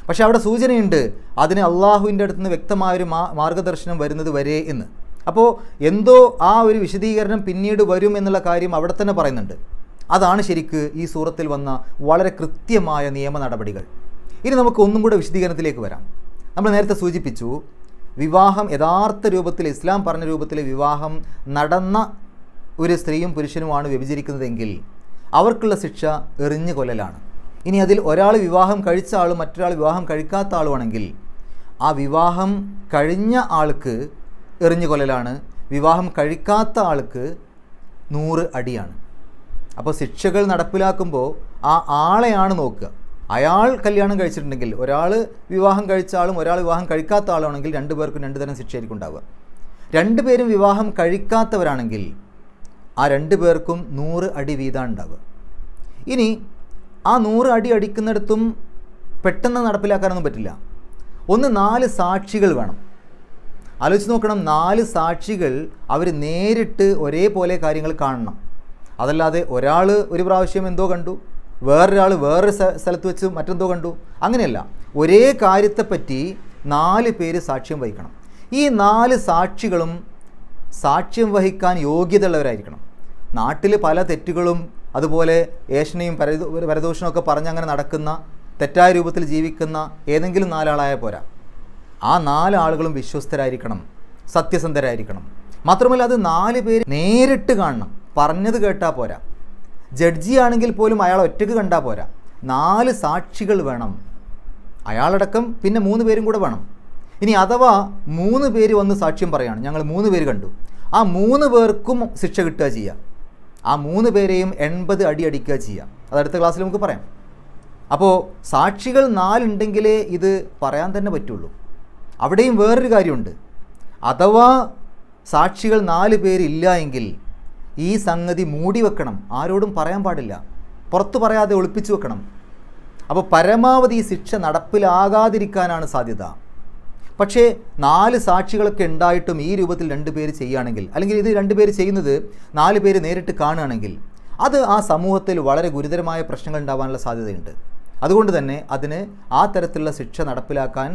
പക്ഷേ അവിടെ സൂചനയുണ്ട് അതിന് അള്ളാഹുവിൻ്റെ അടുത്ത് നിന്ന് വ്യക്തമായൊരു മാർഗദർശനം വരുന്നത് വരെ എന്ന്. അപ്പോൾ എന്തോ ആ ഒരു വിശദീകരണം പിന്നീട് വരും എന്നുള്ള കാര്യം അവിടെ തന്നെ പറയുന്നുണ്ട്. അതാണ് ശരിക്ക് ഈ സൂറത്തിൽ വന്ന വളരെ കൃത്യമായ നിയമ നടപടികൾ. ഇനി നമുക്ക് ഒന്നും കൂടെ വിശദീകരണത്തിലേക്ക് വരാം. നമ്മൾ നേരത്തെ സൂചിപ്പിച്ചു, വിവാഹം യഥാർത്ഥ രൂപത്തിൽ ഇസ്ലാം പറഞ്ഞ രൂപത്തിൽ വിവാഹം നടന്ന ഒരു സ്ത്രീയും പുരുഷനുമാണ് വ്യഭിചരിക്കുന്നതെങ്കിൽ അവർക്കുള്ള ശിക്ഷ എറിഞ്ഞു കൊല്ലലാണ്. ഇനി അതിൽ ഒരാൾ വിവാഹം കഴിച്ച ആളും മറ്റൊരാൾ വിവാഹം കഴിക്കാത്ത ആളുമാണെങ്കിൽ ആ വിവാഹം കഴിഞ്ഞ ആൾക്ക് എറിഞ്ഞു കൊല്ലലാണ്, വിവാഹം കഴിക്കാത്ത ആൾക്ക് 100 അടിയാണ്. അപ്പോൾ ശിക്ഷകൾ നടപ്പിലാക്കുമ്പോൾ ആ ആളെയാണ് നോക്കുക. അയാൾ കല്യാണം കഴിച്ചിട്ടുണ്ടെങ്കിൽ, ഒരാൾ വിവാഹം കഴിച്ച ആളും ഒരാൾ വിവാഹം കഴിക്കാത്ത ആളാണെങ്കിൽ 2 പേർക്കും 2 തരം ശിക്ഷയായിരിക്കും ഉണ്ടാവുക. 2 പേരും വിവാഹം കഴിക്കാത്തവരാണെങ്കിൽ ആ 2 പേർക്കും 100 അടി വീതമാണ് ഉണ്ടാവുക. ഇനി ആ 100 അടി അടിക്കുന്നിടത്തും പെട്ടെന്ന് നടപ്പിലാക്കാനൊന്നും പറ്റില്ല. 4 സാക്ഷികൾ വേണം. ആലോചിച്ച് നോക്കണം, 4 സാക്ഷികൾ അവർ നേരിട്ട് ഒരേപോലെ കാര്യങ്ങൾ കാണണം. അതല്ലാതെ ഒരാൾ ഒരു പ്രാവശ്യം എന്തോ കണ്ടു, വേറൊരാൾ വേറൊരു സ്ഥലത്ത് വെച്ച് മറ്റെന്തോ കണ്ടു, അങ്ങനെയല്ല. ഒരേ കാര്യത്തെപ്പറ്റി 4 പേര് സാക്ഷ്യം വഹിക്കണം. ഈ 4 സാക്ഷികളും സാക്ഷ്യം വഹിക്കാൻ യോഗ്യതയുള്ളവരായിരിക്കണം. നാട്ടിൽ പല തെറ്റുകളും അതുപോലെ ഏഷണയും പരദൂഷണമൊക്കെ പറഞ്ഞ് അങ്ങനെ നടക്കുന്ന, തെറ്റായ രൂപത്തിൽ ജീവിക്കുന്ന ഏതെങ്കിലും 4 ആളായാൽ പോരാ. ആ 4 ആളുകളും വിശ്വസ്തരായിരിക്കണം, സത്യസന്ധരായിരിക്കണം. മാത്രമല്ല അത് 4 പേര് നേരിട്ട് കാണണം, പറഞ്ഞത് കേട്ടാൽ പോരാ. ജഡ്ജി ആണെങ്കിൽ പോലും അയാൾ ഒറ്റയ്ക്ക് കണ്ടാൽ പോരാ, 4 സാക്ഷികൾ വേണം, അയാളടക്കം പിന്നെ 3 പേരും കൂടെ വേണം. ഇനി അഥവാ 3 പേര് വന്ന് സാക്ഷ്യം പറയുകയാണ്, ഞങ്ങൾ 3 പേര് കണ്ടു, ആ 3 പേർക്കും ശിക്ഷ കിട്ടുക ചെയ്യുക. ആ 3 പേരെയും 80 അടി അടിക്കുക ചെയ്യുക. അത് അടുത്ത ക്ലാസ്സിൽ നമുക്ക് പറയാം. അപ്പോൾ സാക്ഷികൾ 4 ഉണ്ടെങ്കിലേ ഇത് പറയാൻ തന്നെ പറ്റുള്ളൂ. അവിടെയും വേറൊരു കാര്യമുണ്ട്. അഥവാ സാക്ഷികൾ 4 പേരില്ല എങ്കിൽ ഈ സംഗതി മൂടി വെക്കണം, ആരോടും പറയാൻ പാടില്ല, പുറത്തു പറയാതെ ഒളിപ്പിച്ചു വെക്കണം. അപ്പോൾ പരമാവധി ഈ ശിക്ഷ നടപ്പിലാകാതിരിക്കാനാണ് സാധ്യത. പക്ഷേ 4 സാക്ഷികളൊക്കെ ഉണ്ടായിട്ടും ഈ രൂപത്തിൽ 2 പേര് ചെയ്യുകയാണെങ്കിൽ, അല്ലെങ്കിൽ ഇത് 2 പേര് ചെയ്യുന്നത് 4 പേര് നേരിട്ട് കാണുകയാണെങ്കിൽ അത് ആ സമൂഹത്തിൽ വളരെ ഗുരുതരമായ പ്രശ്നങ്ങൾ ഉണ്ടാകാനുള്ള സാധ്യതയുണ്ട്. അതുകൊണ്ട് തന്നെ അതിന് ആ തരത്തിലുള്ള ശിക്ഷ നടപ്പിലാക്കാൻ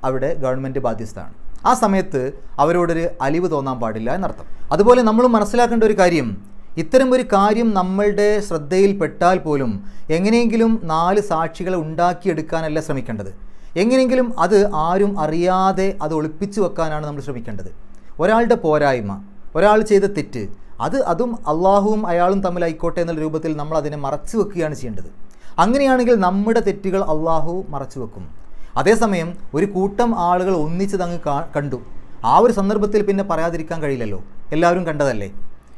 അവിടെ ഗവൺമെൻറ് ബാധ്യസ്ഥമാണ്. ആ സമയത്ത് അവരോടൊരു അലിവ് തോന്നാൻ പാടില്ല എന്നർത്ഥം. അതുപോലെ നമ്മൾ മനസ്സിലാക്കേണ്ട ഒരു കാര്യം, ഇത്തരം ഒരു കാര്യം നമ്മളുടെ ശ്രദ്ധയിൽപ്പെട്ടാൽ പോലും എങ്ങനെയെങ്കിലും 4 സാക്ഷികളെ ഉണ്ടാക്കിയെടുക്കാനല്ല ശ്രമിക്കേണ്ടത്. എങ്ങനെയെങ്കിലും അത് ആരും അറിയാതെ അത് ഒളിപ്പിച്ചു വെക്കാനാണ് നമ്മൾ ശ്രമിക്കേണ്ടത്. ഒരാളുടെ പോരായ്മ, ഒരാൾ ചെയ്ത തെറ്റ്, അതും അള്ളാഹുവും അയാളും തമ്മിലായിക്കോട്ടെ എന്നുള്ള രൂപത്തിൽ നമ്മൾ അതിനെ മറച്ചു വെക്കുകയാണ് ചെയ്യേണ്ടത്. അങ്ങനെയാണെങ്കിൽ നമ്മുടെ തെറ്റുകൾ അള്ളാഹു മറച്ചു വെക്കും. അതേസമയം ഒരു കൂട്ടം ആളുകൾ ഒന്നിച്ചതങ്ങ് കണ്ടു, ആ ഒരു സന്ദർഭത്തിൽ പിന്നെ പറയാതിരിക്കാൻ കഴിയില്ലല്ലോ, എല്ലാവരും കണ്ടതല്ലേ.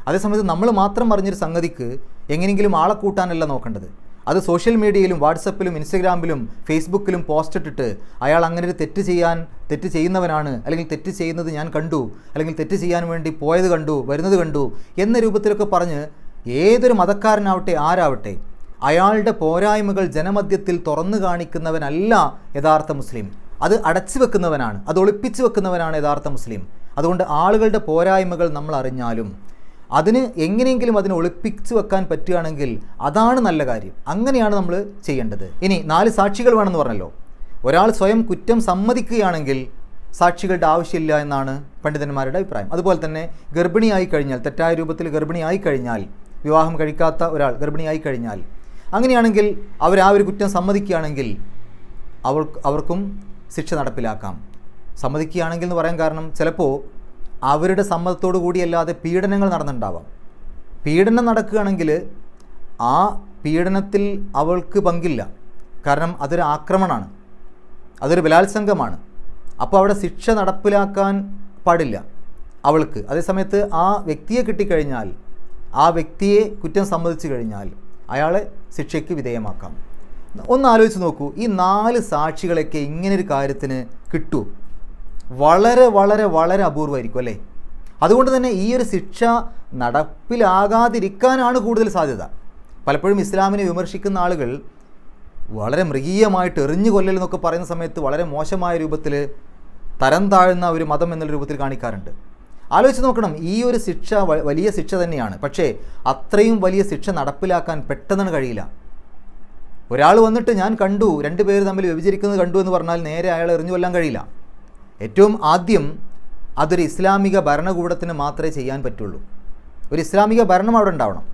അതേസമയത്ത് നമ്മൾ മാത്രം അറിഞ്ഞൊരു സംഗതിക്ക് എങ്ങനെയെങ്കിലും ആളെ കൂട്ടാനല്ല നോക്കേണ്ടത്. അത് സോഷ്യൽ മീഡിയയിലും വാട്സപ്പിലും ഇൻസ്റ്റഗ്രാമിലും ഫേസ്ബുക്കിലും പോസ്റ്റ് ഇട്ടിട്ട് അയാൾ അങ്ങനെ ഒരു തെറ്റ് ചെയ്യുന്നവനാണ്, അല്ലെങ്കിൽ തെറ്റ് ചെയ്യുന്നത് ഞാൻ കണ്ടു, അല്ലെങ്കിൽ തെറ്റ് ചെയ്യാൻ വേണ്ടി പോയത് കണ്ടു, വരുന്നത് കണ്ടു എന്ന രൂപത്തിലൊക്കെ പറഞ്ഞ് ഏതൊരു മതക്കാരനാവട്ടെ ആരാവട്ടെ അയാളുടെ പോരായ്മകൾ ജനമധ്യത്തിൽ തുറന്നു കാണിക്കുന്നവനല്ല യഥാർത്ഥ മുസ്ലിം. അത് അടച്ചു വെക്കുന്നവനാണ്, അത് ഒളിപ്പിച്ചു വെക്കുന്നവനാണ് യഥാർത്ഥ മുസ്ലിം. അതുകൊണ്ട് ആളുകളുടെ പോരായ്മകൾ നമ്മൾ അറിഞ്ഞാലും അതിന് എങ്ങനെയെങ്കിലും അതിനെ ഒളിപ്പിച്ചു വെക്കാൻ പറ്റുകയാണെങ്കിൽ അതാണ് നല്ല കാര്യം. അങ്ങനെയാണ് നമ്മൾ ചെയ്യേണ്ടത്. ഇനി 4 സാക്ഷികൾ വേണമെന്ന് പറഞ്ഞല്ലോ. ഒരാൾ സ്വയം കുറ്റം സമ്മതിക്കുകയാണെങ്കിൽ സാക്ഷികളുടെ ആവശ്യമില്ല എന്നാണ് പണ്ഡിതന്മാരുടെ അഭിപ്രായം. അതുപോലെ തന്നെ ഗർഭിണിയായി കഴിഞ്ഞാൽ, തെറ്റായ രൂപത്തിൽ ഗർഭിണിയായി കഴിഞ്ഞാൽ, വിവാഹം കഴിക്കാത്ത ഒരാൾ ഗർഭിണിയായി കഴിഞ്ഞാൽ, അങ്ങനെയാണെങ്കിൽ അവർ ആ ഒരു കുറ്റം സമ്മതിക്കുകയാണെങ്കിൽ അവർക്കും ശിക്ഷ നടപ്പിലാക്കാം. സമ്മതിക്കുകയാണെങ്കിൽ എന്ന് പറയാൻ കാരണം ചിലപ്പോൾ അവരുടെ സമ്മതത്തോടു കൂടിയല്ലാതെ പീഡനങ്ങൾ നടന്നിട്ടുണ്ടാവാം. പീഡനം നടക്കുകയാണെങ്കിൽ ആ പീഡനത്തിൽ അവൾക്ക് പങ്കില്ല, കാരണം അതൊരു ആക്രമണമാണ്, അതൊരു ബലാത്സംഗമാണ്. അപ്പോൾ അവിടെ ശിക്ഷ നടപ്പിലാക്കാൻ പാടില്ല അവൾക്ക്. അതേസമയത്ത് ആ വ്യക്തിയെ കിട്ടിക്കഴിഞ്ഞാൽ, ആ വ്യക്തിയെ കുറ്റം സമ്മതിച്ചു കഴിഞ്ഞാൽ അയാളെ ശിക്ഷയ്ക്ക് വിധേയമാക്കാം. ഒന്ന് ആലോചിച്ച് നോക്കൂ, ഈ 4 സാക്ഷികളൊക്കെ ഇങ്ങനൊരു കാര്യത്തിന് കിട്ടുമോ? വളരെ വളരെ വളരെ അപൂർവമായിരിക്കും അല്ലേ? അതുകൊണ്ട് തന്നെ ഈ ഒരു ശിക്ഷ നടപ്പിലാകാതിരിക്കാനാണ് കൂടുതൽ സാധ്യത. പലപ്പോഴും ഇസ്ലാമിനെ വിമർശിക്കുന്ന ആളുകൾ വളരെ മൃഗീയമായിട്ട് എറിഞ്ഞു കൊല്ലൽ എന്നൊക്കെ പറയുന്ന സമയത്ത് വളരെ മോശമായ രൂപത്തിൽ തരം താഴ്ന്ന ഒരു മതം എന്നുള്ള രൂപത്തിൽ കാണിക്കാറുണ്ട്. ആലോചിച്ച് നോക്കണം, ഈ ഒരു ശിക്ഷ വലിയ ശിക്ഷ തന്നെയാണ്. പക്ഷേ അത്രയും വലിയ ശിക്ഷ നടപ്പിലാക്കാൻ പെട്ടെന്ന് കഴിയില്ല. ഒരാൾ വന്നിട്ട് ഞാൻ കണ്ടു, 2 പേര് തമ്മിൽ വ്യഭിചരിക്കുന്നത് കണ്ടു എന്ന് പറഞ്ഞാൽ നേരെ അയാളെ എറിഞ്ഞു കൊല്ലാൻ കഴിയില്ല. ഏറ്റവും ആദ്യം അതൊരു ഇസ്ലാമിക ഭരണകൂടത്തിന് മാത്രമേ ചെയ്യാൻ പറ്റുള്ളൂ. ഒരു ഇസ്ലാമിക ഭരണം അവിടെ ഉണ്ടാവണം.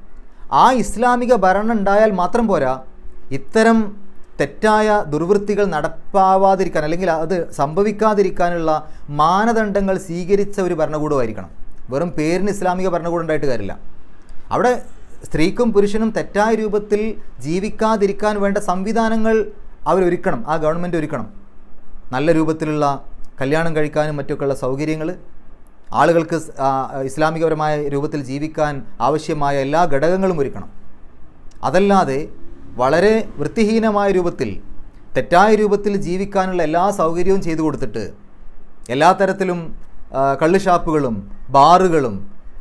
ആ ഇസ്ലാമിക ഭരണം ഉണ്ടായാൽ മാത്രം പോരാ, ഇത്തരം തെറ്റായ ദുർവൃത്തികൾ നടപ്പാവാതിരിക്കാൻ അല്ലെങ്കിൽ അത് സംഭവിക്കാതിരിക്കാനുള്ള മാനദണ്ഡങ്ങൾ സ്വീകരിച്ച ഒരു ഭരണകൂടമായിരിക്കണം. വെറും പേരിന് ഇസ്ലാമിക ഭരണകൂടം ഉണ്ടായിട്ട് കാര്യമില്ല. അവിടെ സ്ത്രീക്കും പുരുഷനും തെറ്റായ രൂപത്തിൽ ജീവിക്കാതിരിക്കാൻ വേണ്ട സംവിധാനങ്ങൾ അവരൊരുക്കണം, ആ ഗവൺമെൻറ് ഒരുക്കണം. നല്ല രൂപത്തിലുള്ള കല്യാണം കഴിക്കാനും മറ്റൊക്കെയുള്ള സൗകര്യങ്ങൾ, ആളുകൾക്ക് ഇസ്ലാമികപരമായ രൂപത്തിൽ ജീവിക്കാൻ ആവശ്യമായ എല്ലാ ഘടകങ്ങളും ഒരുക്കണം. അതല്ലാതെ വളരെ വൃത്തിഹീനമായ രൂപത്തിൽ തെറ്റായ രൂപത്തിൽ ജീവിക്കാനുള്ള എല്ലാ സൗകര്യവും ചെയ്തു കൊടുത്തിട്ട് എല്ലാ തരത്തിലും കള്ള് ഷാപ്പുകളും ബാറുകളും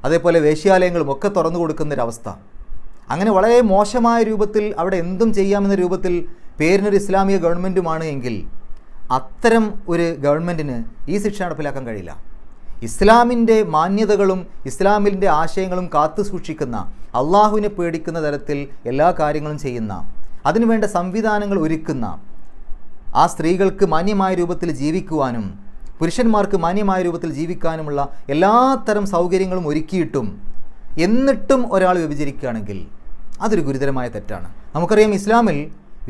അതേപോലെ വേശ്യാലയങ്ങളും ഒക്കെ തുറന്നു കൊടുക്കുന്നൊരവസ്ഥ, അങ്ങനെ വളരെ മോശമായ രൂപത്തിൽ അവിടെ എന്തും ചെയ്യാമെന്ന രൂപത്തിൽ പേരിനൊരു ഇസ്ലാമിക ഗവൺമെൻറ്റുമാണ് എങ്കിൽ അത്തരം ഒരു ഗവൺമെൻറ്റിന് ഈ ശിക്ഷ നടപ്പിലാക്കാൻ കഴിയില്ല. ഇസ്ലാമിൻ്റെ മാന്യതകളും ഇസ്ലാമിൻ്റെ ആശയങ്ങളും കാത്തു സൂക്ഷിക്കുന്ന, അള്ളാഹുവിനെ പേടിക്കുന്ന തരത്തിൽ എല്ലാ കാര്യങ്ങളും ചെയ്യുന്ന, അതിനുവേണ്ട സംവിധാനങ്ങൾ ഒരുക്കുന്ന, ആ സ്ത്രീകൾക്ക് മാന്യമായ രൂപത്തിൽ ജീവിക്കുവാനും പുരുഷന്മാർക്ക് മാന്യമായ രൂപത്തിൽ ജീവിക്കാനുമുള്ള എല്ലാത്തരം സൗകര്യങ്ങളും ഒരുക്കിയിട്ടും എന്നിട്ടും ഒരാൾ വ്യഭിചരിക്കുകയാണെങ്കിൽ അതൊരു ഗുരുതരമായ തെറ്റാണ്. നമുക്കറിയാം, ഇസ്ലാമിൽ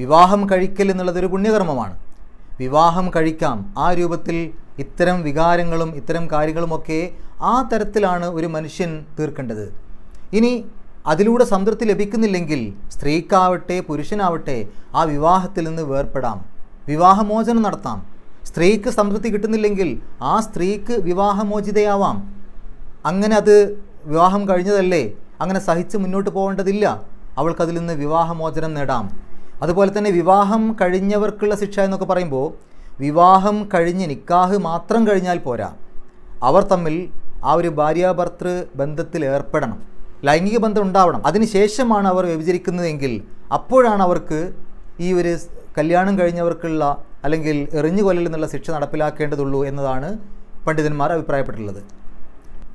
വിവാഹം കഴിക്കൽ എന്നുള്ളതൊരു പുണ്യകർമ്മമാണ്. വിവാഹം കഴിക്കാം. ആ രൂപത്തിൽ ഇത്തരം വികാരങ്ങളും ഇത്തരം കാര്യങ്ങളുമൊക്കെ ആ തരത്തിലാണ് ഒരു മനുഷ്യൻ തീർക്കേണ്ടത്. ഇനി അതിലൂടെ സംതൃപ്തി ലഭിക്കുന്നില്ലെങ്കിൽ സ്ത്രീക്കാവട്ടെ പുരുഷനാവട്ടെ ആ വിവാഹത്തിൽ നിന്ന് വേർപ്പെടാം, വിവാഹമോചനം നടത്താം. സ്ത്രീക്ക് സംതൃപ്തി കിട്ടുന്നില്ലെങ്കിൽ ആ സ്ത്രീക്ക് വിവാഹമോചിതയാവാം. അങ്ങനെ അത് വിവാഹം കഴിഞ്ഞതല്ലേ, അങ്ങനെ സഹിച്ച് മുന്നോട്ട് പോകേണ്ടതില്ല, അവൾക്കതിൽ നിന്ന് വിവാഹമോചനം നേടാം. അതുപോലെ തന്നെ വിവാഹം കഴിഞ്ഞവർക്കുള്ള ശിക്ഷ എന്നൊക്കെ പറയുമ്പോൾ വിവാഹം കഴിഞ്ഞ് നിക്കാഹ് മാത്രം കഴിഞ്ഞാൽ പോരാ, അവർ തമ്മിൽ ആ ഒരു ഭാര്യാഭർത്തൃ ബന്ധത്തിൽ ഏർപ്പെടണം, ലൈംഗിക ബന്ധം ഉണ്ടാവണം. അതിനുശേഷമാണ് അവർ വ്യഭിചരിക്കുന്നതെങ്കിൽ അപ്പോഴാണ് അവർക്ക് ഈ ഒരു കല്യാണം കഴിഞ്ഞവർക്കുള്ള അല്ലെങ്കിൽ എറിഞ്ഞു കൊല്ലൽ എന്നുള്ള ശിക്ഷ നടപ്പിലാക്കേണ്ടതുള്ളൂ എന്നതാണ് പണ്ഡിതന്മാർ അഭിപ്രായപ്പെട്ടിട്ടുള്ളത്.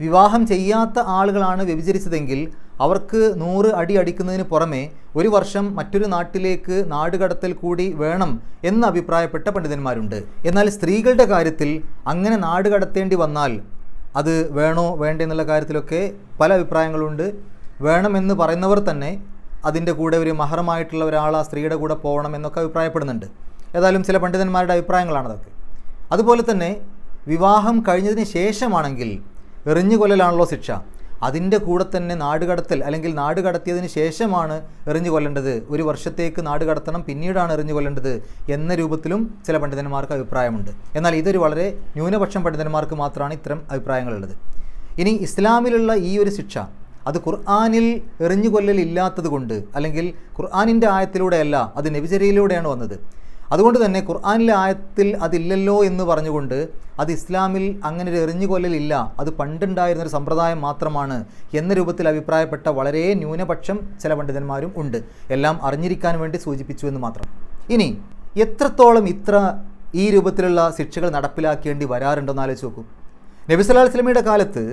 വിവാഹം ചെയ്യാത്ത ആളുകളാണ് വ്യഭിചരിച്ചതെങ്കിൽ അവർക്ക് 100 അടി അടിക്കുന്നതിന് പുറമെ 1 വർഷം മറ്റൊരു നാട്ടിലേക്ക് നാടുകടത്തൽ കൂടി വേണം എന്ന് അഭിപ്രായപ്പെട്ട പണ്ഡിതന്മാരുണ്ട്. എന്നാൽ സ്ത്രീകളുടെ കാര്യത്തിൽ അങ്ങനെ നാടുകടത്തേണ്ടി വന്നാൽ അത് വേണോ വേണ്ടേ എന്നുള്ള കാര്യത്തിലൊക്കെ പല അഭിപ്രായങ്ങളുണ്ട്. വേണമെന്ന് പറയുന്നവർ തന്നെ അതിൻ്റെ കൂടെ ഒരു മഹറമായിട്ടുള്ള ഒരാൾ ആ സ്ത്രീയുടെ കൂടെ പോകണം എന്നൊക്കെ അഭിപ്രായപ്പെടുന്നുണ്ട്. ഏതായാലും ചില പണ്ഡിതന്മാരുടെ അഭിപ്രായങ്ങളാണതൊക്കെ. അതുപോലെ തന്നെ വിവാഹം കഴിഞ്ഞതിന് ശേഷമാണെങ്കിൽ എറിഞ്ഞു കൊല്ലലാണല്ലോ ശിക്ഷ, അതിൻ്റെ കൂടെ തന്നെ നാടുകടത്തൽ അല്ലെങ്കിൽ നാടുകടത്തിയതിന് ശേഷമാണ് എറിഞ്ഞു കൊല്ലേണ്ടത്, 1 വർഷത്തേക്ക് നാടുകടത്തണം പിന്നീടാണ് എറിഞ്ഞു കൊല്ലേണ്ടത് എന്ന രൂപത്തിലും ചില പണ്ഡിതന്മാർക്ക് അഭിപ്രായമുണ്ട്. എന്നാൽ ഇതൊരു വളരെ ന്യൂനപക്ഷം പണ്ഡിതന്മാർക്ക് മാത്രമാണ് ഇത്തരം അഭിപ്രായങ്ങളുള്ളത്. ഇനി ഇസ്ലാമിലുള്ള ഈ ഒരു ശിക്ഷ അത് ഖുർആനിൽ എറിഞ്ഞു കൊല്ലൽ ഇല്ലാത്തത് കൊണ്ട്, അല്ലെങ്കിൽ ഖുർആനിൻ്റെ ആയത്തിലൂടെയല്ല, അത് നബിചര്യയിലൂടെയാണ് വന്നത്. അതുകൊണ്ട് തന്നെ ഖുർആനിലെ ആയത്തിൽ അതില്ലല്ലോ എന്ന് പറഞ്ഞുകൊണ്ട് അത് ഇസ്ലാമിൽ അങ്ങനെ ഒരു എറിഞ്ഞു കൊല്ലലില്ല, അത് പണ്ടുണ്ടായിരുന്നൊരു സമ്പ്രദായം മാത്രമാണ് എന്ന രൂപത്തിൽ അഭിപ്രായപ്പെട്ട വളരെ ന്യൂനപക്ഷം ചില പണ്ഡിതന്മാരും ഉണ്ട്. എല്ലാം അറിഞ്ഞിരിക്കാൻ വേണ്ടി സൂചിപ്പിച്ചു എന്ന് മാത്രം. ഇനി എത്രത്തോളം ഈ രൂപത്തിലുള്ള ശിക്ഷകൾ നടപ്പിലാക്കേണ്ടി വരാറുണ്ടെന്ന് ആലോചിച്ച് നോക്കൂ. നബി സല്ലല്ലാഹു അലൈഹി വസല്ലമയുടെ കാലത്ത്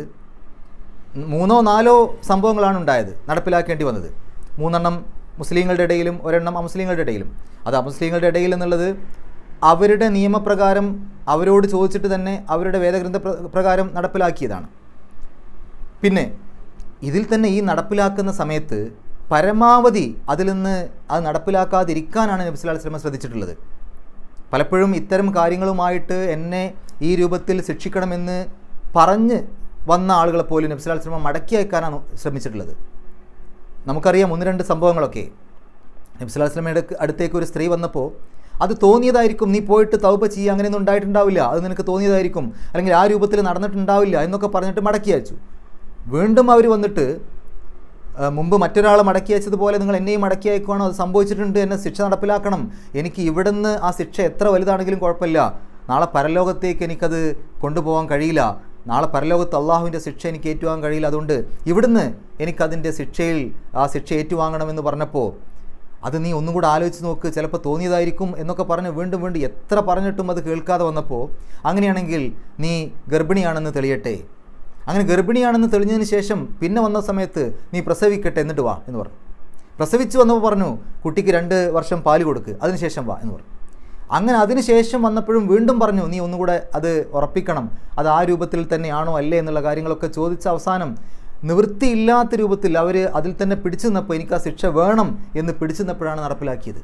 3 or 4 സംഭവങ്ങളാണ് ഉണ്ടായത്, നടപ്പിലാക്കേണ്ടി വന്നത്. 3 മുസ്ലിങ്ങളുടെ ഇടയിലും 1 അമുസ്ലിങ്ങളുടെ ഇടയിലും. അത് അമുസ്ലിങ്ങളുടെ ഇടയിൽ എന്നുള്ളത് അവരുടെ നിയമപ്രകാരം അവരോട് ചോദിച്ചിട്ട് തന്നെ അവരുടെ വേദഗ്രന്ഥ പ്രകാരം നടപ്പിലാക്കിയതാണ്. പിന്നെ ഇതിൽ തന്നെ ഈ നടപ്പിലാക്കുന്ന സമയത്ത് പരമാവധി അതിൽ നിന്ന് അത് നടപ്പിലാക്കാതിരിക്കാനാണ് നബി സല്ലല്ലാഹു അലൈഹി വസല്ലം ശ്രദ്ധിച്ചിട്ടുള്ളത്. പലപ്പോഴും ഇത്തരം കാര്യങ്ങളുമായിട്ട് എന്നെ ഈ രൂപത്തിൽ ശിക്ഷിക്കണമെന്ന് പറഞ്ഞ് വന്ന ആളുകളെപ്പോലും നബി സല്ലല്ലാഹു അലൈഹി വസല്ലം മടക്കി അയക്കാനാണ് ശ്രമിച്ചിട്ടുള്ളത്. നമുക്കറിയാം 1-2 സംഭവങ്ങളൊക്കെ. നബി സല്ലല്ലാഹു അലൈഹി വസല്ലമയുടെ അടുത്തേക്ക് ഒരു സ്ത്രീ വന്നപ്പോൾ അത് തോന്നിയതായിരിക്കും, നീ പോയിട്ട് തൗബ ചെയ്യുക, അങ്ങനെയൊന്നും ഉണ്ടായിട്ടുണ്ടാവില്ല, അത് നിനക്ക് തോന്നിയതായിരിക്കും, അല്ലെങ്കിൽ ആ രൂപത്തിൽ നടന്നിട്ടുണ്ടാവില്ല എന്നൊക്കെ പറഞ്ഞിട്ട് മടക്കി അയച്ചു. വീണ്ടും അവർ വന്നിട്ട് മുമ്പ് മറ്റൊരാളെ മടക്കി അയച്ചതുപോലെ നിങ്ങൾ എന്നെയും മടക്കി അയക്കുവാണോ, അത് സംഭവിച്ചിട്ടുണ്ട്, എന്നെ ശിക്ഷ നടപ്പിലാക്കണം, എനിക്ക് ഇവിടുന്ന് ആ ശിക്ഷ എത്ര വലുതാണെങ്കിലും കുഴപ്പമില്ല, നാളെ പരലോകത്തേക്ക് എനിക്കത് കൊണ്ടുപോകാൻ കഴിയില്ല, നാളെ പരലോകത്ത് അള്ളാഹുവിൻ്റെ ശിക്ഷ എനിക്ക് ഏറ്റുവാങ്ങാൻ കഴിയില്ല, അതുകൊണ്ട് ഇവിടുന്ന് എനിക്കതിൻ്റെ ആ ശിക്ഷ ഏറ്റുവാങ്ങണമെന്ന് പറഞ്ഞപ്പോൾ അത് നീ ഒന്നും കൂടെ ആലോചിച്ച് നോക്ക്, ചിലപ്പോൾ തോന്നിയതായിരിക്കും എന്നൊക്കെ പറഞ്ഞ് വീണ്ടും വീണ്ടും എത്ര പറഞ്ഞിട്ടും അത് കേൾക്കാതെ വന്നപ്പോൾ, അങ്ങനെയാണെങ്കിൽ നീ ഗർഭിണിയാണെന്ന് തെളിയട്ടെ, അങ്ങനെ ഗർഭിണിയാണെന്ന് തെളിഞ്ഞതിന് ശേഷം പിന്നെ വന്ന സമയത്ത് നീ പ്രസവിക്കട്ടെ, എന്നിട്ട് വാ എന്ന് പറഞ്ഞു. പ്രസവിച്ച് വന്നപ്പോൾ പറഞ്ഞു കുട്ടിക്ക് 2 വർഷം പാല് കൊടുക്ക്, അതിനുശേഷം വാ എന്ന് പറഞ്ഞു. അങ്ങനെ അതിനുശേഷം വന്നപ്പോഴും വീണ്ടും പറഞ്ഞു നീ ഒന്നുകൂടെ അത് ഉറപ്പിക്കണം, അത് ആ രൂപത്തിൽ തന്നെയാണോ അല്ലേ എന്നുള്ള കാര്യങ്ങളൊക്കെ ചോദിച്ച അവസാനം നിവൃത്തിയില്ലാത്ത രൂപത്തിൽ അവർ അതിൽ തന്നെ പിടിച്ചു നിന്നപ്പോൾ എനിക്ക് ആ ശിക്ഷ വേണം എന്ന് പിടിച്ചു നിന്നപ്പോഴാണ് നടപ്പിലാക്കിയത്.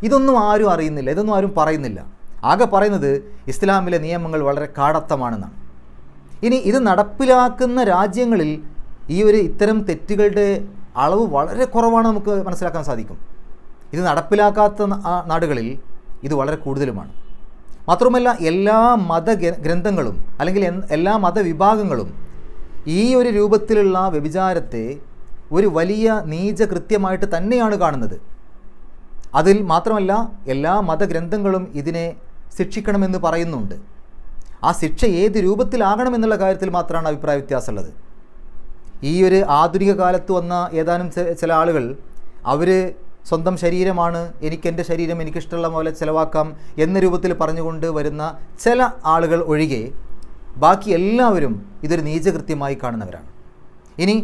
ഇതൊന്നും ആരും അറിയുന്നില്ല, ഇതൊന്നും ആരും പറയുന്നില്ല. ആകെ പറയുന്നത് ഇസ്ലാമിലെ നിയമങ്ങൾ വളരെ കാടത്തമാണെന്നാണ്. ഇനി ഇത് നടപ്പിലാക്കുന്ന രാജ്യങ്ങളിൽ ഇത്തരം തെറ്റുകളുടെ അളവ് വളരെ കുറവാണ് നമുക്ക് മനസ്സിലാക്കാൻ സാധിക്കും. ഇത് നടപ്പിലാക്കാത്ത നാടുകളിൽ ഇത് വളരെ കൂടുതലുമാണ്. മാത്രമല്ല എല്ലാ മതഗ്രന്ഥങ്ങളും അല്ലെങ്കിൽ എല്ലാ മതവിഭാഗങ്ങളും ഈ ഒരു രൂപത്തിലുള്ള വ്യഭിചാരത്തെ ഒരു വലിയ നീചകൃത്യമായിട്ട് തന്നെയാണ് കാണുന്നത്. അതിൽ മാത്രമല്ല എല്ലാ മതഗ്രന്ഥങ്ങളും ഇതിനെ ശിക്ഷിക്കണമെന്ന് പറയുന്നുണ്ട്. ആ ശിക്ഷ ഏത് രൂപത്തിലാകണമെന്നുള്ള കാര്യത്തിൽ മാത്രമാണ് അഭിപ്രായ വ്യത്യാസമുള്ളത്. ഈ ഒരു ആധുനിക കാലത്ത് വന്ന ഏതാനും ചില ആളുകൾ അവർ സ്വന്തം ശരീരമാണ്, എൻ്റെ ശരീരം എനിക്കിഷ്ടമുള്ള പോലെ ചിലവാക്കാം എന്ന രൂപത്തിൽ പറഞ്ഞുകൊണ്ട് വരുന്ന ചില ആളുകൾ ഒഴികെ ബാക്കി എല്ലാവരും ഇതൊരു നീചകൃത്യമായി കാണുന്നവരാണ്. ഇനി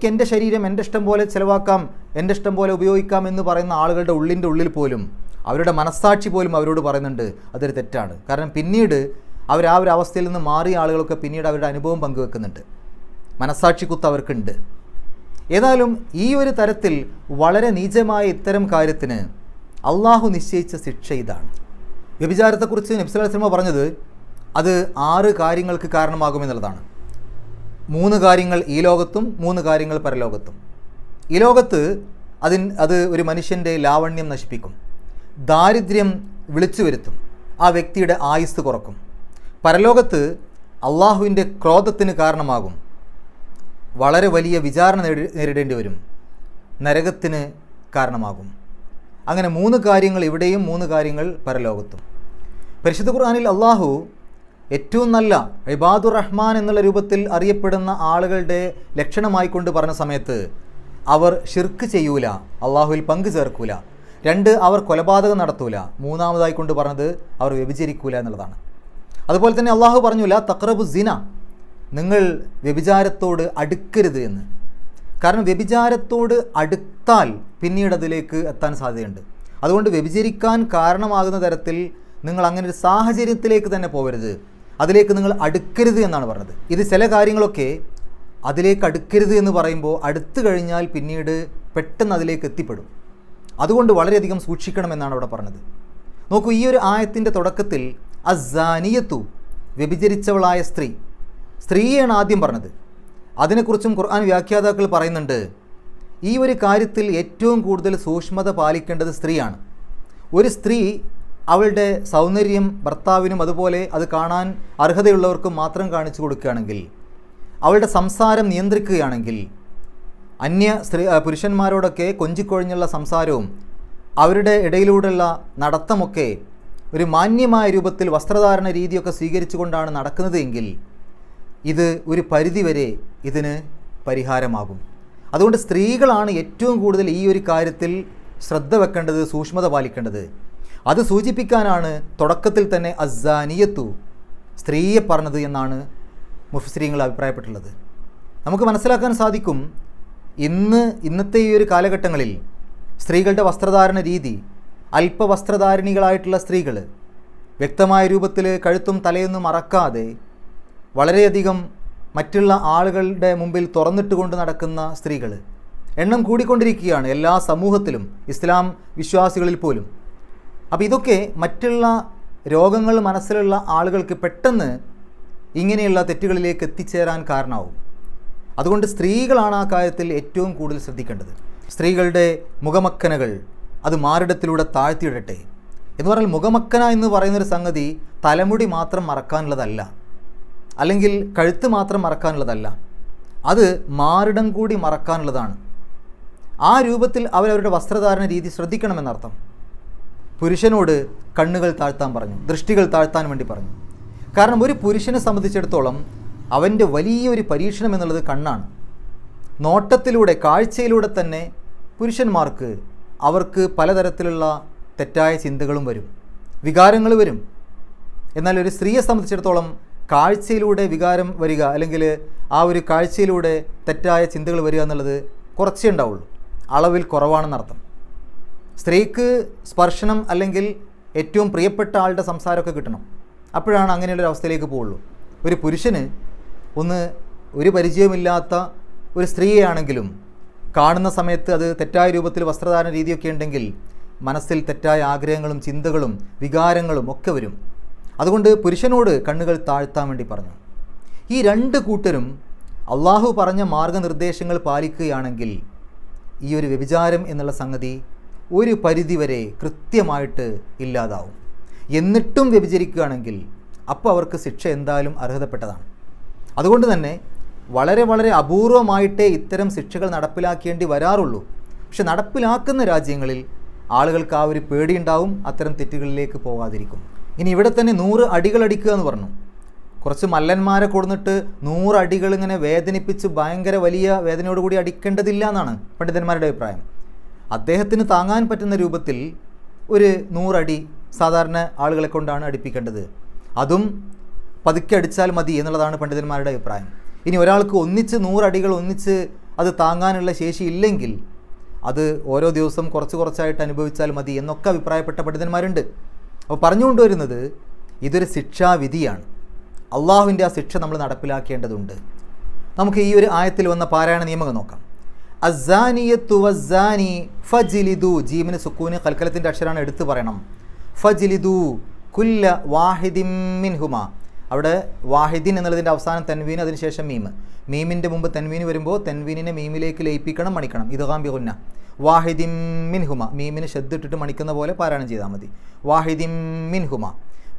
എൻ്റെ ശരീരം എൻ്റെ ഇഷ്ടം പോലെ ചിലവാക്കാം, എൻ്റെ ഇഷ്ടം പോലെ ഉപയോഗിക്കാം എന്ന് പറയുന്ന ആളുകളുടെ ഉള്ളിൽ പോലും അവരുടെ മനസ്സാക്ഷി പോലും അവരോട് പറയുന്നുണ്ട് അതൊരു തെറ്റാണ്. കാരണം പിന്നീട് അവർ ആ ഒരു അവസ്ഥയിൽ നിന്ന് മാറിയ ആളുകളൊക്കെ പിന്നീട് അവരുടെ അനുഭവം പങ്കുവെക്കുന്നുണ്ട്, മനസ്സാക്ഷി കുത്ത് അവർക്കുണ്ട്. ഏതായാലും ഈ ഒരു തരത്തിൽ വളരെ നീചമായ ഇത്തരം കാര്യത്തിന് അള്ളാഹു നിശ്ചയിച്ച ശിക്ഷ ഇതാണ്. വ്യഭിചാരത്തെക്കുറിച്ച് നബി സല്ലല്ലാഹു അലൈഹി വസല്ലം പറഞ്ഞത് അത് 6 കാര്യങ്ങൾക്ക് കാരണമാകുമെന്നുള്ളതാണ്. 3 കാര്യങ്ങൾ ഈ ലോകത്തും 3 കാര്യങ്ങൾ പരലോകത്തും. ഈ ലോകത്ത് അത് ഒരു മനുഷ്യൻ്റെ ലാവണ്യം നശിപ്പിക്കും, ദാരിദ്ര്യം വിളിച്ചു വരുത്തും, ആ വ്യക്തിയുടെ ആയുസ് കുറക്കും. പരലോകത്ത് അള്ളാഹുവിൻ്റെ ക്രോധത്തിന് കാരണമാകും, വളരെ വലിയ വിചാരണ നേരിടേണ്ടി വരും, നരകത്തിന് കാരണമാകും. അങ്ങനെ 3 കാര്യങ്ങൾ ഇവിടെയും 3 കാര്യങ്ങൾ പരലോകത്തും. പരിശുദ്ധ ഖുർആനിൽ അള്ളാഹു ഏറ്റവും നല്ല ഇബാദുർ റഹ്മാൻ എന്നുള്ള രൂപത്തിൽ അറിയപ്പെടുന്ന ആളുകളുടെ ലക്ഷണമായിക്കൊണ്ട് പറഞ്ഞ സമയത്ത് അവർ ഷിർക്ക് ചെയ്യൂല, അള്ളാഹുവിൽ പങ്കു ചേർക്കൂല. 2 അവർ കൊലപാതകം നടത്തൂല. 3-മതായി കൊണ്ട് പറഞ്ഞത് അവർ വ്യഭിചരിക്കൂല എന്നുള്ളതാണ്. അതുപോലെ തന്നെ അള്ളാഹു പറഞ്ഞു ലാ തഖ്റബു സിന, നിങ്ങൾ വ്യഭിചാരത്തോട് അടുക്കരുത് എന്ന്. കാരണം വ്യഭിചാരത്തോട് അടുത്താൽ പിന്നീട് അതിലേക്ക് എത്താൻ സാധ്യതയുണ്ട്. അതുകൊണ്ട് വ്യഭിചരിക്കാൻ കാരണമാകുന്ന തരത്തിൽ നിങ്ങൾ അങ്ങനെ ഒരു സാഹചര്യത്തിലേക്ക് തന്നെ പോകരുത്, അതിലേക്ക് നിങ്ങൾ അടുക്കരുത് എന്നാണ് പറഞ്ഞത്. ഇത് ചില കാര്യങ്ങളൊക്കെ അതിലേക്ക് അടുക്കരുത് എന്ന് പറയുമ്പോൾ അടുത്തു കഴിഞ്ഞാൽ പിന്നീട് പെട്ടെന്ന് അതിലേക്ക് എത്തിപ്പെടും. അതുകൊണ്ട് വളരെയധികം സൂക്ഷിക്കണമെന്നാണ് അവിടെ പറഞ്ഞത്. നോക്കൂ, ഈ ഒരു ആയത്തിൻ്റെ തുടക്കത്തിൽ അസ്സാനിയത്തു, വ്യഭിചരിച്ചവളായ സ്ത്രീയെയാണ് ആദ്യം പറഞ്ഞത്. അതിനെക്കുറിച്ചും ഖുർആൻ വ്യാഖ്യാതാക്കൾ പറയുന്നുണ്ട്, ഈ ഒരു കാര്യത്തിൽ ഏറ്റവും കൂടുതൽ സൂക്ഷ്മത പാലിക്കേണ്ടത് സ്ത്രീയാണ്. ഒരു സ്ത്രീ അവളുടെ സൗന്ദര്യം ഭർത്താവിനും അതുപോലെ അത് കാണാൻ അർഹതയുള്ളവർക്കും മാത്രം കാണിച്ചു കൊടുക്കുകയാണെങ്കിൽ, അവളുടെ സംസാരം നിയന്ത്രിക്കുകയാണെങ്കിൽ, പുരുഷന്മാരോടൊക്കെ കൊഞ്ചിക്കൊഴിഞ്ഞുള്ള സംസാരവും അവരുടെ ഇടയിലൂടെയുള്ള നടത്തമൊക്കെ ഒരു മാന്യമായ രൂപത്തിൽ വസ്ത്രധാരണ രീതിയൊക്കെ സ്വീകരിച്ചുകൊണ്ടാണ് നടക്കുന്നത് എങ്കിൽ ഇത് ഒരു പരിധിവരെ ഇതിന് പരിഹാരമാകും. അതുകൊണ്ട് സ്ത്രീകളാണ് ഏറ്റവും കൂടുതൽ ഈ ഒരു കാര്യത്തിൽ ശ്രദ്ധ വെക്കേണ്ടത്, സൂക്ഷ്മത പാലിക്കേണ്ടത്. അത് സൂചിപ്പിക്കാനാണ് തുടക്കത്തിൽ തന്നെ അസ്സാനിയത്തു, സ്ത്രീയെ പറഞ്ഞത് എന്നാണ് മുഫസ്സിരീങ്ങൾ അഭിപ്രായപ്പെട്ടുള്ളത്. നമുക്ക് മനസ്സിലാക്കാൻ സാധിക്കും, ഇന്നത്തെ ഈ ഒരു കാലഘട്ടങ്ങളിൽ സ്ത്രീകളുടെ വസ്ത്രധാരണ രീതി, അല്പവസ്ത്രധാരിണികളായിട്ടുള്ള സ്ത്രീകൾ വ്യക്തമായ രൂപത്തിൽ കഴുത്തും തലയൊന്നും മറക്കാതെ വളരെയധികം മറ്റുള്ള ആളുകളുടെ മുമ്പിൽ തുറന്നിട്ടുകൊണ്ട് നടക്കുന്ന സ്ത്രീകൾ എണ്ണം കൂടിക്കൊണ്ടിരിക്കുകയാണ് എല്ലാ സമൂഹത്തിലും, ഇസ്ലാം വിശ്വാസികളിൽ പോലും. അപ്പോൾ ഇതൊക്കെ മറ്റുള്ള രോഗങ്ങൾ മനസ്സിലുള്ള ആളുകൾക്ക് പെട്ടെന്ന് ഇങ്ങനെയുള്ള തെറ്റുകളിലേക്ക് എത്തിച്ചേരാൻ കാരണമാവും. അതുകൊണ്ട് സ്ത്രീകളാണ് ആ കാര്യത്തിൽ ഏറ്റവും കൂടുതൽ ശ്രദ്ധിക്കേണ്ടത്. സ്ത്രീകളുടെ മുഖമക്കനകൾ അത് മാറിടത്തിലൂടെ താഴ്ത്തിയിടട്ടെ എന്ന് പറഞ്ഞാൽ, മുഖമക്കന എന്ന് പറയുന്നൊരു സംഗതി തലമുടി മാത്രം മറക്കാനുള്ളതല്ല, അല്ലെങ്കിൽ കഴുത്ത് മാത്രം മറക്കാനുള്ളതല്ല, അത് മാറിടം കൂടി മറക്കാനുള്ളതാണ്. ആ രൂപത്തിൽ അവരവരുടെ വസ്ത്രധാരണ രീതി ശ്രദ്ധിക്കണമെന്നർത്ഥം. പുരുഷനോട് കണ്ണുകൾ താഴ്ത്താൻ പറഞ്ഞു, ദൃഷ്ടികൾ താഴ്ത്താൻ വേണ്ടി പറഞ്ഞു. കാരണം ഒരു പുരുഷനെ സംബന്ധിച്ചിടത്തോളം അവൻ്റെ വലിയൊരു പരീക്ഷണം എന്നുള്ളത് കണ്ണാണ്. നോട്ടത്തിലൂടെ, കാഴ്ചയിലൂടെ തന്നെ പുരുഷന്മാർക്ക് അവർക്ക് പലതരത്തിലുള്ള തെറ്റായ ചിന്തകളും വരും, വികാരങ്ങൾ വരും. എന്നാൽ ഒരു സ്ത്രീയെ സംബന്ധിച്ചിടത്തോളം കാഴ്ചയിലൂടെ വികാരം വരിക, അല്ലെങ്കിൽ ആ ഒരു കാഴ്ചയിലൂടെ തെറ്റായ ചിന്തകൾ വരിക എന്നുള്ളത് കുറച്ചേ ഉണ്ടാവുള്ളൂ, അളവിൽ കുറവാണെന്നർത്ഥം. സ്ത്രീക്ക് സ്പർശനം അല്ലെങ്കിൽ ഏറ്റവും പ്രിയപ്പെട്ട ആളുടെ സംസാരമൊക്കെ കിട്ടണം, അപ്പോഴാണ് അങ്ങനെയുള്ളൊരു അവസ്ഥയിലേക്ക് പോവുള്ളൂ. ഒരു പുരുഷന് ഒരു പരിചയമില്ലാത്ത ഒരു സ്ത്രീയാണെങ്കിലും കാണുന്ന സമയത്ത് അത് തെറ്റായ രൂപത്തിൽ വസ്ത്രധാരണ രീതിയൊക്കെ ഉണ്ടെങ്കിൽ മനസ്സിൽ തെറ്റായ ആഗ്രഹങ്ങളും ചിന്തകളും വികാരങ്ങളും ഒക്കെ വരും. അതുകൊണ്ട് പുരുഷനോട് കണ്ണുകൾ താഴ്ത്താൻ വേണ്ടി പറഞ്ഞു. ഈ രണ്ട് കൂട്ടരും അള്ളാഹു പറഞ്ഞ മാർഗനിർദ്ദേശങ്ങൾ പാലിക്കുകയാണെങ്കിൽ ഈ ഒരു വ്യഭിചാരം എന്നുള്ള സംഗതി ഒരു പരിധിവരെ കൃത്യമായിട്ട് ഇല്ലാതാവും. എന്നിട്ടും വ്യഭിചരിക്കുകയാണെങ്കിൽ അപ്പോൾ അവർക്ക് ശിക്ഷ എന്തായാലും അർഹതപ്പെട്ടതാണ്. അതുകൊണ്ട് തന്നെ വളരെ വളരെ അപൂർവമായിട്ടേ ഇത്തരം ശിക്ഷകൾ നടപ്പിലാക്കേണ്ടി വരാറുള്ളൂ. പക്ഷെ നടപ്പിലാക്കുന്ന രാജ്യങ്ങളിൽ ആളുകൾക്ക് ആ ഒരു പേടിയുണ്ടാവും, അത്തരം തെറ്റുകളിലേക്ക് പോകാതിരിക്കും. ഇനി ഇവിടെ തന്നെ 100 അടികൾ അടിക്കുക എന്ന് പറഞ്ഞു. കുറച്ച് മല്ലന്മാരെ കൊടുന്നിട്ട് 100 അടികൾ ഇങ്ങനെ വേദനിപ്പിച്ച് ഭയങ്കര വലിയ വേദനയോടുകൂടി അടിക്കേണ്ടതില്ല എന്നാണ് പണ്ഡിതന്മാരുടെ അഭിപ്രായം. അദ്ദേഹത്തിന് താങ്ങാൻ പറ്റുന്ന രൂപത്തിൽ ഒരു 100 അടി സാധാരണ ആളുകളെ കൊണ്ടാണ് അടിപ്പിക്കേണ്ടത്. അതും പതുക്കെ അടിച്ചാൽ മതി എന്നുള്ളതാണ് പണ്ഡിതന്മാരുടെ അഭിപ്രായം. ഇനി ഒരാൾക്ക് ഒന്നിച്ച് 100 അടികൾ ഒന്നിച്ച് അത് താങ്ങാനുള്ള ശേഷി ഇല്ലെങ്കിൽ അത് ഓരോ ദിവസം കുറച്ചായിട്ട് അനുഭവിച്ചാൽ മതി എന്നൊക്കെ അഭിപ്രായപ്പെട്ട പണ്ഡിതന്മാരുണ്ട്. അപ്പോൾ പറഞ്ഞുകൊണ്ടുവരുന്നത് ഇതൊരു ശിക്ഷാവിധിയാണ്. അള്ളാഹുവിൻ്റെ ആ ശിക്ഷ നമ്മൾ നടപ്പിലാക്കേണ്ടതുണ്ട്. നമുക്ക് ഈ ഒരു ആയത്തിൽ വന്ന പാരായണ നിയമങ്ങൾ നോക്കാം. അസ്സാനിയത്തു വസ്സാനി ഫജ്ലിദു, ജീമിന് സുക്കൂന് കൽക്കലത്തിൻ്റെ അക്ഷരമാണ് എടുത്തു പറയണം. ഫജ്ലിദു കുല്ല വാഹിദിൻ മിൻഹുമ, അവിടെ വാഹിദിൻ എന്നുള്ളതിൻ്റെ അവസാനം തൻവീൻ, അതിനുശേഷം മീമിൻ്റെ മുമ്പ് തൻവീൻ വരുമ്പോൾ തൻവീനിനെ മീമിലേക്ക് ലയിപ്പിക്കണം, മണിക്കണം. ഇദ്ഗാം ബിഗുന്ന. വാഹിദിൻ മിൻഹുമ, മീമിന് ശബ്ദിട്ടിട്ട് മണിക്കുന്ന പോലെ പാരായണം ചെയ്താൽ മതി. വാഹിദിൻ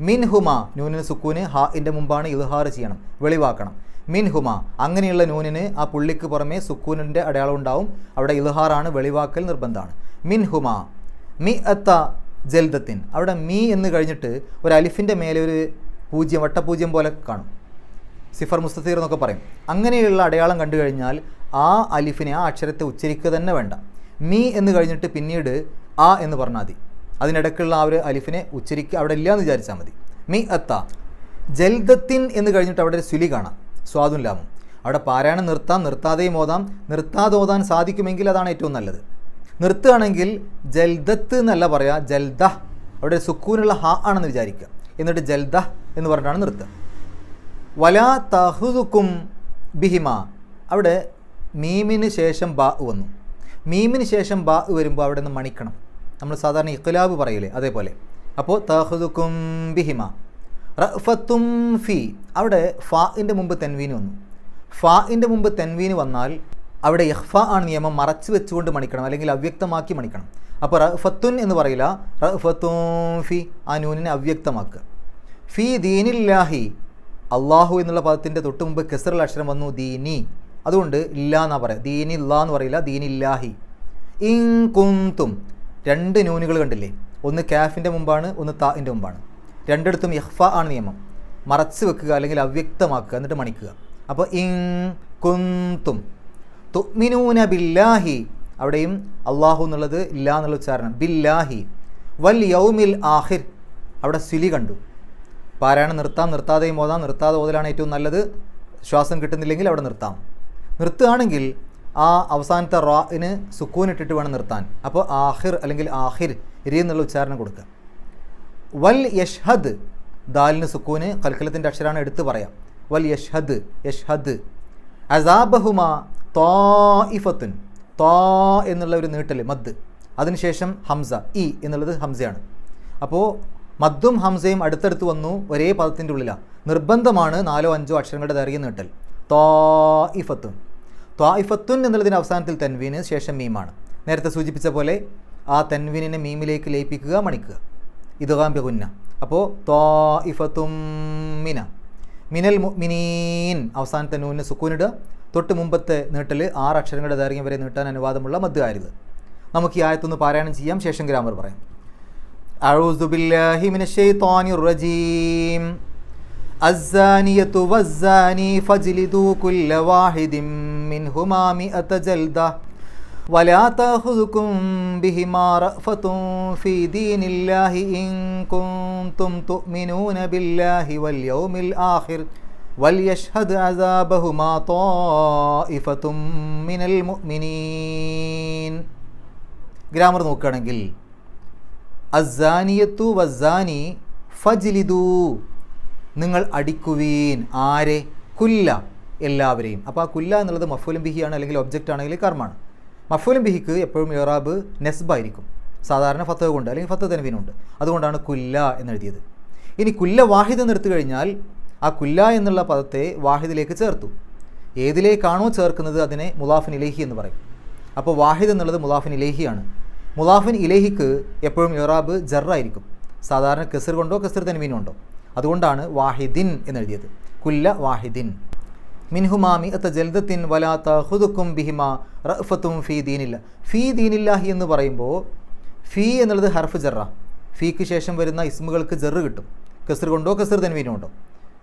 മിൻഹുമ നൂനിന് സുക്കൂന് ഹാഇൻ്റെ മുമ്പാണ് ഇദ്ഹാർ ചെയ്യണം, വെളിവാക്കണം. മിൻഹുമ, അങ്ങനെയുള്ള നൂനിന് ആ പുള്ളിക്ക് പുറമേ സുക്കൂനിൻ്റെ അടയാളം ഉണ്ടാവും, അവിടെ ഇദ്ഹാറാണ്, വെളിവാക്കൽ നിർബന്ധമാണ്. മിൻഹുമ മിഅത്ത ജൽദത്തിൻ, അവിടെ എന്ന് കഴിഞ്ഞിട്ട് ഒരു അലിഫിൻ്റെ മേലെ ഒരു പൂജ്യം, വട്ടപൂജ്യം പോലെ കാണും, സിഫർ മുസ്തീർ എന്നൊക്കെ പറയും. അങ്ങനെയുള്ള അടയാളം കണ്ടു കഴിഞ്ഞാൽ ആ അലിഫിനെ, ആ അക്ഷരത്തെ ഉച്ചരിക്കുക തന്നെ വേണ്ട. എന്ന് കഴിഞ്ഞിട്ട് പിന്നീട് ആ എന്ന് പറഞ്ഞാൽ മതി. അതിനിടയ്ക്കുള്ള ആ ഒരു അലിഫിനെ ഉച്ചരിക്കുക അവിടെ ഇല്ല എന്ന് വിചാരിച്ചാൽ മതി. മിഅത്ത ജൽദത്തിൻ എന്ന് കഴിഞ്ഞിട്ട് അവിടെ ഒരു സുലി കാണാം, സ്വാദും ലാമും. അവിടെ പാരായണം നിർത്താം, നിർത്താതെയും ഓതാം. നിർത്താതെ ഓതാൻ സാധിക്കുമെങ്കിൽ അതാണ് ഏറ്റവും നല്ലത്. നിർത്തുകയാണെങ്കിൽ ജൽദത്ത് എന്നല്ല പറയുക, ജൽദ. അവിടെ സുക്കൂനുള്ള ഹ ആണെന്ന് വിചാരിക്കുക, എന്നിട്ട് ജൽദ എന്ന് പറഞ്ഞിട്ടാണ് നിർത്തുക. വലാ തഹുദുക്കും ബിഹിമ, അവിടെ മീമിന് ശേഷം ബാ വന്നു. മീമിന് ശേഷം ബാ വരുമ്പോൾ അവിടെ നിന്ന് മണിക്കണം. നമ്മൾ സാധാരണ ഇഖ്ലാബ് പറയില്ലേ, അതേപോലെ. അപ്പോൾ തഹുദുക്കും ബിഹിമ. റഫത്തും ഫി, അവിടെ ഫാഇൻ്റെ മുമ്പ് തെൻവീന് വന്നു. ഫാഇൻ്റെ മുമ്പ് തെൻവീന് വന്നാൽ അവിടെ ഇഖ്ഫ ആണ് നിയമം, മറച്ചു വെച്ചുകൊണ്ട് മണിക്കണം, അല്ലെങ്കിൽ അവ്യക്തമാക്കി മണിക്കണം. അപ്പോൾ റഫത്തുൻ എന്ന് പറയില്ല, റഫത്തും ഫി, ആ നൂനിനെ അവ്യക്തമാക്കുക. ഫി ദീനില്ലാഹി, അള്ളാഹു എന്നുള്ള പദത്തിൻ്റെ തൊട്ട് മുമ്പ് കെസറുൽ അക്ഷരം വന്നു, ദീനി, അതുകൊണ്ട് ഇല്ല എന്നാ പറയുക. ദീനില്ലാ എന്ന് പറയില്ല, ദീനില്ലാഹി. ഇൻ കുന്തും, 2 നൂനുകൾ കണ്ടില്ലേ, ഒന്ന് കാഫിൻ്റെ മുമ്പാണ്, ഒന്ന് താഇൻ്റെ മുമ്പാണ്. രണ്ടിടത്തും ഇഖ്ഫ ആണ് നിയമം, മറച്ചു വെക്കുക അല്ലെങ്കിൽ അവ്യക്തമാക്കുക, എന്നിട്ട് മണിക്കുക. അപ്പോൾ ഇൻ കുന്തും തുഅ്മിനൂന ബില്ലാഹി, അവിടെയും അള്ളാഹു എന്നുള്ളത് ഇല്ല എന്നുള്ള ഉച്ചാരണം, ബില്ലാഹി. വൽ യൗമിൽ ആഖിർ, അവിടെ സിലി കണ്ടു. പാരായണം നിർത്താം, നിർത്താതെയും ഓതാം. നിർത്താതെ ഓതലാണ് ഏറ്റവും നല്ലത്. ശ്വാസം കിട്ടുന്നില്ലെങ്കിൽ അവിടെ നിർത്താം. നിർത്തുകയാണെങ്കിൽ ആ അവസാനത്തെ റാഇന് സുക്കൂൻ ഇട്ടിട്ട് വേണം നിർത്താൻ. അപ്പോൾ ആഹിർ അല്ലെങ്കിൽ ആഹിർ ഇരി എന്നുള്ള ഉച്ചാരണം കൊടുക്കുക. വൽ യഷ്ഹദ്, ദാലിന് സുക്കൂന്, കൽക്കലത്തിൻ്റെ അക്ഷരമാണ്, എടുത്ത് പറയാം. വൽ യഷ്ഹദ്, യഷ്ഹദ്. അസാബഹുമ ത്വാഇഫത്തുൻ, ത്വാ എന്നുള്ള ഒരു നീട്ടൽ മദ്, അതിനുശേഷം ഹംസ, ഇ എന്നുള്ളത് ഹംസയാണ്. അപ്പോൾ മദ്ദും ഹംസയും അടുത്തടുത്ത് വന്നു, ഒരേ പദത്തിൻ്റെ ഉള്ളിലാണ്. നിർബന്ധമാണ് 4-5 അക്ഷരങ്ങളുടെ ദൈർഘ്യം നീട്ടൽ. ത്വാഇഫത്തുൻ, ത്വാഇഫത്തുൻ എന്നുള്ളതിൻ്റെ അവസാനത്തിൽ തൻവീന്, ശേഷം മീമാണ്. നേരത്തെ സൂചിപ്പിച്ച പോലെ ആ തൻവീനിനെ മീമിലേക്ക് ലയിപ്പിക്കുക, മണിക്കുക. ഇദ്ഗാം ബിഗുന്ന. അപ്പോൾ ത്വാഇഫത്തും മിനൽ മുഅ്മിനീൻ, അവസാനത്തെ നൂനിന് സുക്കൂനിടുക. തൊട്ട് മുമ്പത്തെ നീട്ടൽ 6 അക്ഷരങ്ങളുടെ ദൈർഘ്യം വരെ നീട്ടാൻ അനുവാദമുള്ള മദ് ആയത്. നമുക്ക് ഈ ആയത്തൊന്ന് പാരായണം ചെയ്യാം, ശേഷം ഗ്രാമർ പറയാം. അഊസു ബില്ലാഹി മിനശ് ശൈത്വാനിർ റജീം. അസ്സാനിയതു വസ്സാനി ഫജ്ലിദു കുല്ല വാഹിദിൻ മിൻഹുമാ മിഅത ജൽദ വലാ തഖുദുകും ബിഹിമാ റഅഫതുൻ ഫീ ദീനില്ലാഹി ഇൻ കുൻതും തുഅ്മിനൂന ബില്ലാഹി വൽ യൗമിൽ ആഖിർ വൽയശ്ഹദ് അസാബഹുമാ ത്വാഇഫതും മിനൽ മുഅ്മിനീൻ. ഗ്രാമർ നോക്കുകയാണെങ്കിൽ അസ്സാനിയത്തു വസ്സാനി ഫജ്ലിദൂ, നിങ്ങൾ അടിക്കുവീൻ. ആരെ? കുല്ല, എല്ലാവരെയും. അപ്പോൾ ആ കുല്ല എന്നുള്ളത് മഫ്ഊലും ബിഹിയാണ്, അല്ലെങ്കിൽ ഒബ്ജക്റ്റ് ആണെങ്കിൽ കർമാണ്. മഫ്ഊലും ബിഹിക്ക് എപ്പോഴും ഇറാബ് നെസ്ബായിരിക്കും, സാധാരണ ഫത്തഹ കൊണ്ട് അല്ലെങ്കിൽ ഫത്തഹ തൻവീനുണ്ട്. അതുകൊണ്ടാണ് കുല്ല എന്നെഴുതിയത്. ഇനി കുല്ല വാഹിദ് എന്ന് എടുത്തു കഴിഞ്ഞാൽ ആ കുല്ല എന്നുള്ള പദത്തെ വാഹിദിലേക്ക് ചേർത്തു. ഏതിലേക്കാണോ ചേർക്കുന്നത് അതിനെ മുലാഫിൻ ഇലൈഹി എന്ന് പറയും. അപ്പോൾ വാഹിദ് എന്നുള്ളത് മുലാഫിൻ ഇലൈഹിയാണ്. മുലാഫിൻ ഇലൈഹിക്ക് എപ്പോഴും ഇറാബ് ജറായിരിക്കും, സാധാരണ കെസർ കൊണ്ടോ കെസർ തൻവീൻ കൊണ്ടോ. അതുകൊണ്ടാണ് വാഹിദിൻ എന്നെഴുതിയത്. കുല്ല വാഹിദിൻ. മിൻഹുമാമി അത്ത ജൽദത്തിൻ വലാ തഖുദുകും ബിഹിമാ റഅഫത്തും ഫീ ദീനില്ല. ഫീ ദീനില്ലാഹി എന്ന് പറയുമ്പോൾ ഫീ എന്നുള്ളത് ഹർഫ് ജറ. ഫീക്ക് ശേഷം വരുന്ന ഇസ്മുകൾക്ക് ജറ് കിട്ടും, കെസർ കൊണ്ടോ കെസർ തൻവീൻ കൊണ്ടോ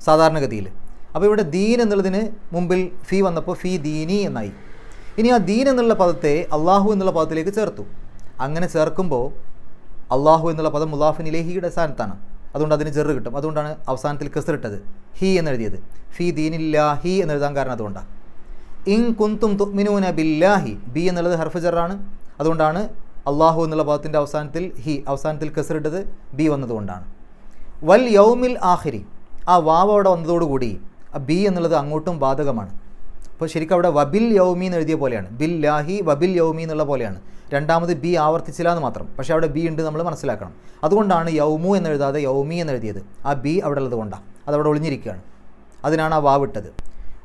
സാധാരണഗതിയിൽ. അപ്പോൾ ഇവിടെ ദീൻ എന്നുള്ളതിന് മുമ്പിൽ ഫീ വന്നപ്പോൾ ഫീ ദീനി എന്നായി. ഇനി ആ ദീൻ എന്നുള്ള പദത്തെ അള്ളാഹു എന്നുള്ള പദത്തിലേക്ക് ചേർത്തു. അങ്ങനെ ചേർക്കുമ്പോൾ അള്ളാഹു എന്നുള്ള പദം മുലാഫിൻ ഇലൈഹിയുടെ സ്ഥാനത്താണ്, അതുകൊണ്ട് അതിന് ജെറ് കിട്ടും. അതുകൊണ്ടാണ് അവസാനത്തിൽ കെസറിട്ടത്, ഹി എന്നെഴുതിയത്. ഫീ ദീനില്ലാഹി എന്നെഴുതാൻ കാരണം അതുകൊണ്ടാണ്. ഇൻ കുന്തും തുഅ്മിനൂന ബില്ലാഹി, ബി എന്നുള്ളത് ഹർഫ് ജറാണ്, അതുകൊണ്ടാണ് അള്ളാഹു എന്നുള്ള പദത്തിൻ്റെ അവസാനത്തിൽ ഹി, അവസാനത്തിൽ കെസറിട്ടത് ബി വന്നതുകൊണ്ടാണ്. വൽ യൗമിൽ ആഖിരി, ആ വാവ് അവിടെ വന്നതോടുകൂടി ആ ബി എന്നുള്ളത് അങ്ങോട്ടും ബാധകമാണ്. അപ്പോൾ ശരിക്കും അവിടെ വബിൽ യൗമി എന്ന് എഴുതിയ പോലെയാണ്, ബില്ലാഹി വബിൽ യൗമി എന്നുള്ള പോലെയാണ്. രണ്ടാമത് ബി ആവർത്തിച്ചില്ല എന്ന് മാത്രം, പക്ഷേ അവിടെ ബി ഉണ്ട്, നമ്മൾ മനസ്സിലാക്കണം. അതുകൊണ്ടാണ് യൗമു എന്നെഴുതാതെ യൗമി എന്നെഴുതിയത്. ആ ബി അവിടെ ഉള്ളത് കൊണ്ടാണ്, അതവിടെ ഒളിഞ്ഞിരിക്കുകയാണ്. അതിനാണ് ആ വാവ് ഇട്ടത്.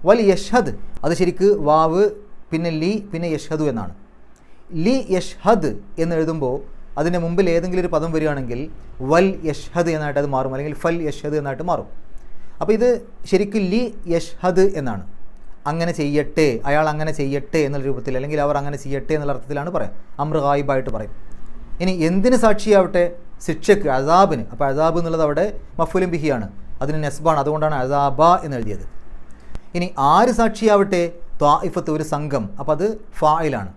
വൽ യഷ്ഹദ്, അത് ശരിക്ക് വാവ് പിന്നെ ലി പിന്നെ യഷ്ഹദു എന്നാണ്. ലി യഷ്ഹദ് എന്നെഴുതുമ്പോൾ അതിൻ്റെ മുമ്പിൽ ഏതെങ്കിലും ഒരു പദം വരികയാണെങ്കിൽ വൽ യഷ്ഹദ് എന്നായിട്ട് അത് മാറും, അല്ലെങ്കിൽ ഫൽ യഷ്ഹദ് എന്നായിട്ട് മാറും. അപ്പോൾ ഇത് ശരിക്കും ലി യഷ്ഹദ് എന്നാണ്. അങ്ങനെ ചെയ്യട്ടെ, അയാൾ അങ്ങനെ ചെയ്യട്ടെ എന്നുള്ള രൂപത്തിൽ, അല്ലെങ്കിൽ അവർ അങ്ങനെ ചെയ്യട്ടെ എന്നുള്ള അർത്ഥത്തിലാണ് പറയാം, അമ്ര ഗായിബായിട്ട് പറയും. ഇനി എന്തിന് സാക്ഷിയാവട്ടെ? ശിക്ഷയ്ക്ക്, അസാബിന്. അപ്പോൾ അസാബ് എന്നുള്ളത് അവിടെ മഫ്ഊലും ബിഹിയാണ്, അതിന് നെസ്ബാണ്, അതുകൊണ്ടാണ് അസാബ എന്നെഴുതിയത്. ഇനി ആര് സാക്ഷിയാവട്ടെ? ത്വാഇഫത്ത്, ഒരു സംഘം. അപ്പോൾ അത് ഫായിലാണ്,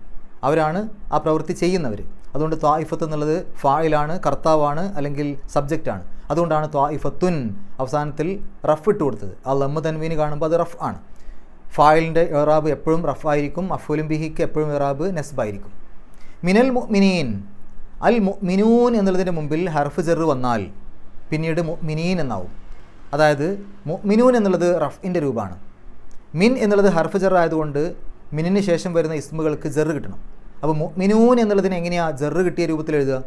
അവരാണ് ആ പ്രവൃത്തി ചെയ്യുന്നവർ. അതുകൊണ്ട് ത്വാഇഫത്ത് എന്നുള്ളത് ഫായിലാണ്, കർത്താവാണ്, അല്ലെങ്കിൽ സബ്ജക്റ്റാണ്. അതുകൊണ്ടാണ് ത്വാഇഫത്തുൻ അവസാനത്തിൽ റഫ് ഇട്ട് കൊടുത്തത്. ആ ലമ്മ് തൻവീന് കാണുമ്പോൾ അത് റഫ് ആണ്. ഫായിലിൻ്റെ ഇറാബ് എപ്പോഴും റഫായിരിക്കും, മഫ്ഊലും ബിഹിക്ക് എപ്പോഴും ഇറാബ് നെസ്ബായിരിക്കും. മിനൽ മുഅ്മിനീൻ, അൽ മുഅ്മിനൂൻ എന്നുള്ളതിൻ്റെ മുമ്പിൽ ഹർഫ് ജറ് വന്നാൽ പിന്നീട് മുഅ്മിനീൻ എന്നാവും. അതായത് മുഅ്മിനൂൻ എന്നുള്ളത് റഫിൻ്റെ രൂപമാണ്. മിൻ എന്നുള്ളത് ഹർഫ് ജറ് ആയതുകൊണ്ട് മിനിന് ശേഷം വരുന്ന ഇസ്മുകൾക്ക് ജറ് കിട്ടണം. അപ്പോൾ മുഅ്മിനൂൻ എന്നുള്ളതിന് എങ്ങനെയാണ് ജറ് കിട്ടിയ രൂപത്തിൽ എഴുതുക?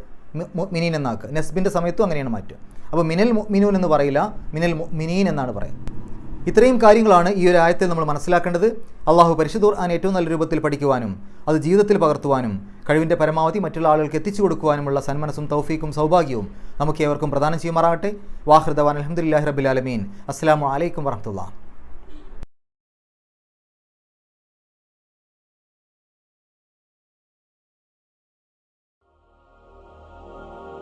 മുഅ്മിനീൻ എന്നാക്കുക. നെസ്ബിൻ്റെ സമയത്തും അങ്ങനെയാണ് മാറ്റുക. അപ്പോൾ മിനൽ മുഅ്മിനൂൻ എന്ന് പറയില്ല, മിനൽ മുഅ്മിനീൻ എന്നാണ് പറയുക. ഇത്രയും കാര്യങ്ങളാണ് ഈ ഒരു ആയത്തിൽ നമ്മൾ മനസ്സിലാക്കേണ്ടത്. അള്ളാഹു പരിശുദ്ധ ഖുർആൻ ഏറ്റവും നല്ല രൂപത്തിൽ പഠിക്കുവാനും അത് ജീവിതത്തിൽ പകർത്തുവാനും കഴിവിൻ്റെ പരമാവധി മറ്റുള്ള ആളുകൾക്ക് എത്തിച്ചു കൊടുക്കുവാനുമുള്ള സന്മനസ്സും തൗഫീക്കും സൗഭാഗ്യവും നമുക്ക് ഏവർക്കും പ്രദാനം ചെയ്യുമാറാകട്ടെ. വാഹിർ ദവാൻ അൽഹംദുലില്ലാഹി റബ്ബിൽ ആലമീൻ. അസ്സലാമു അലൈക്കും വറഹ്മത്തുള്ളാഹി.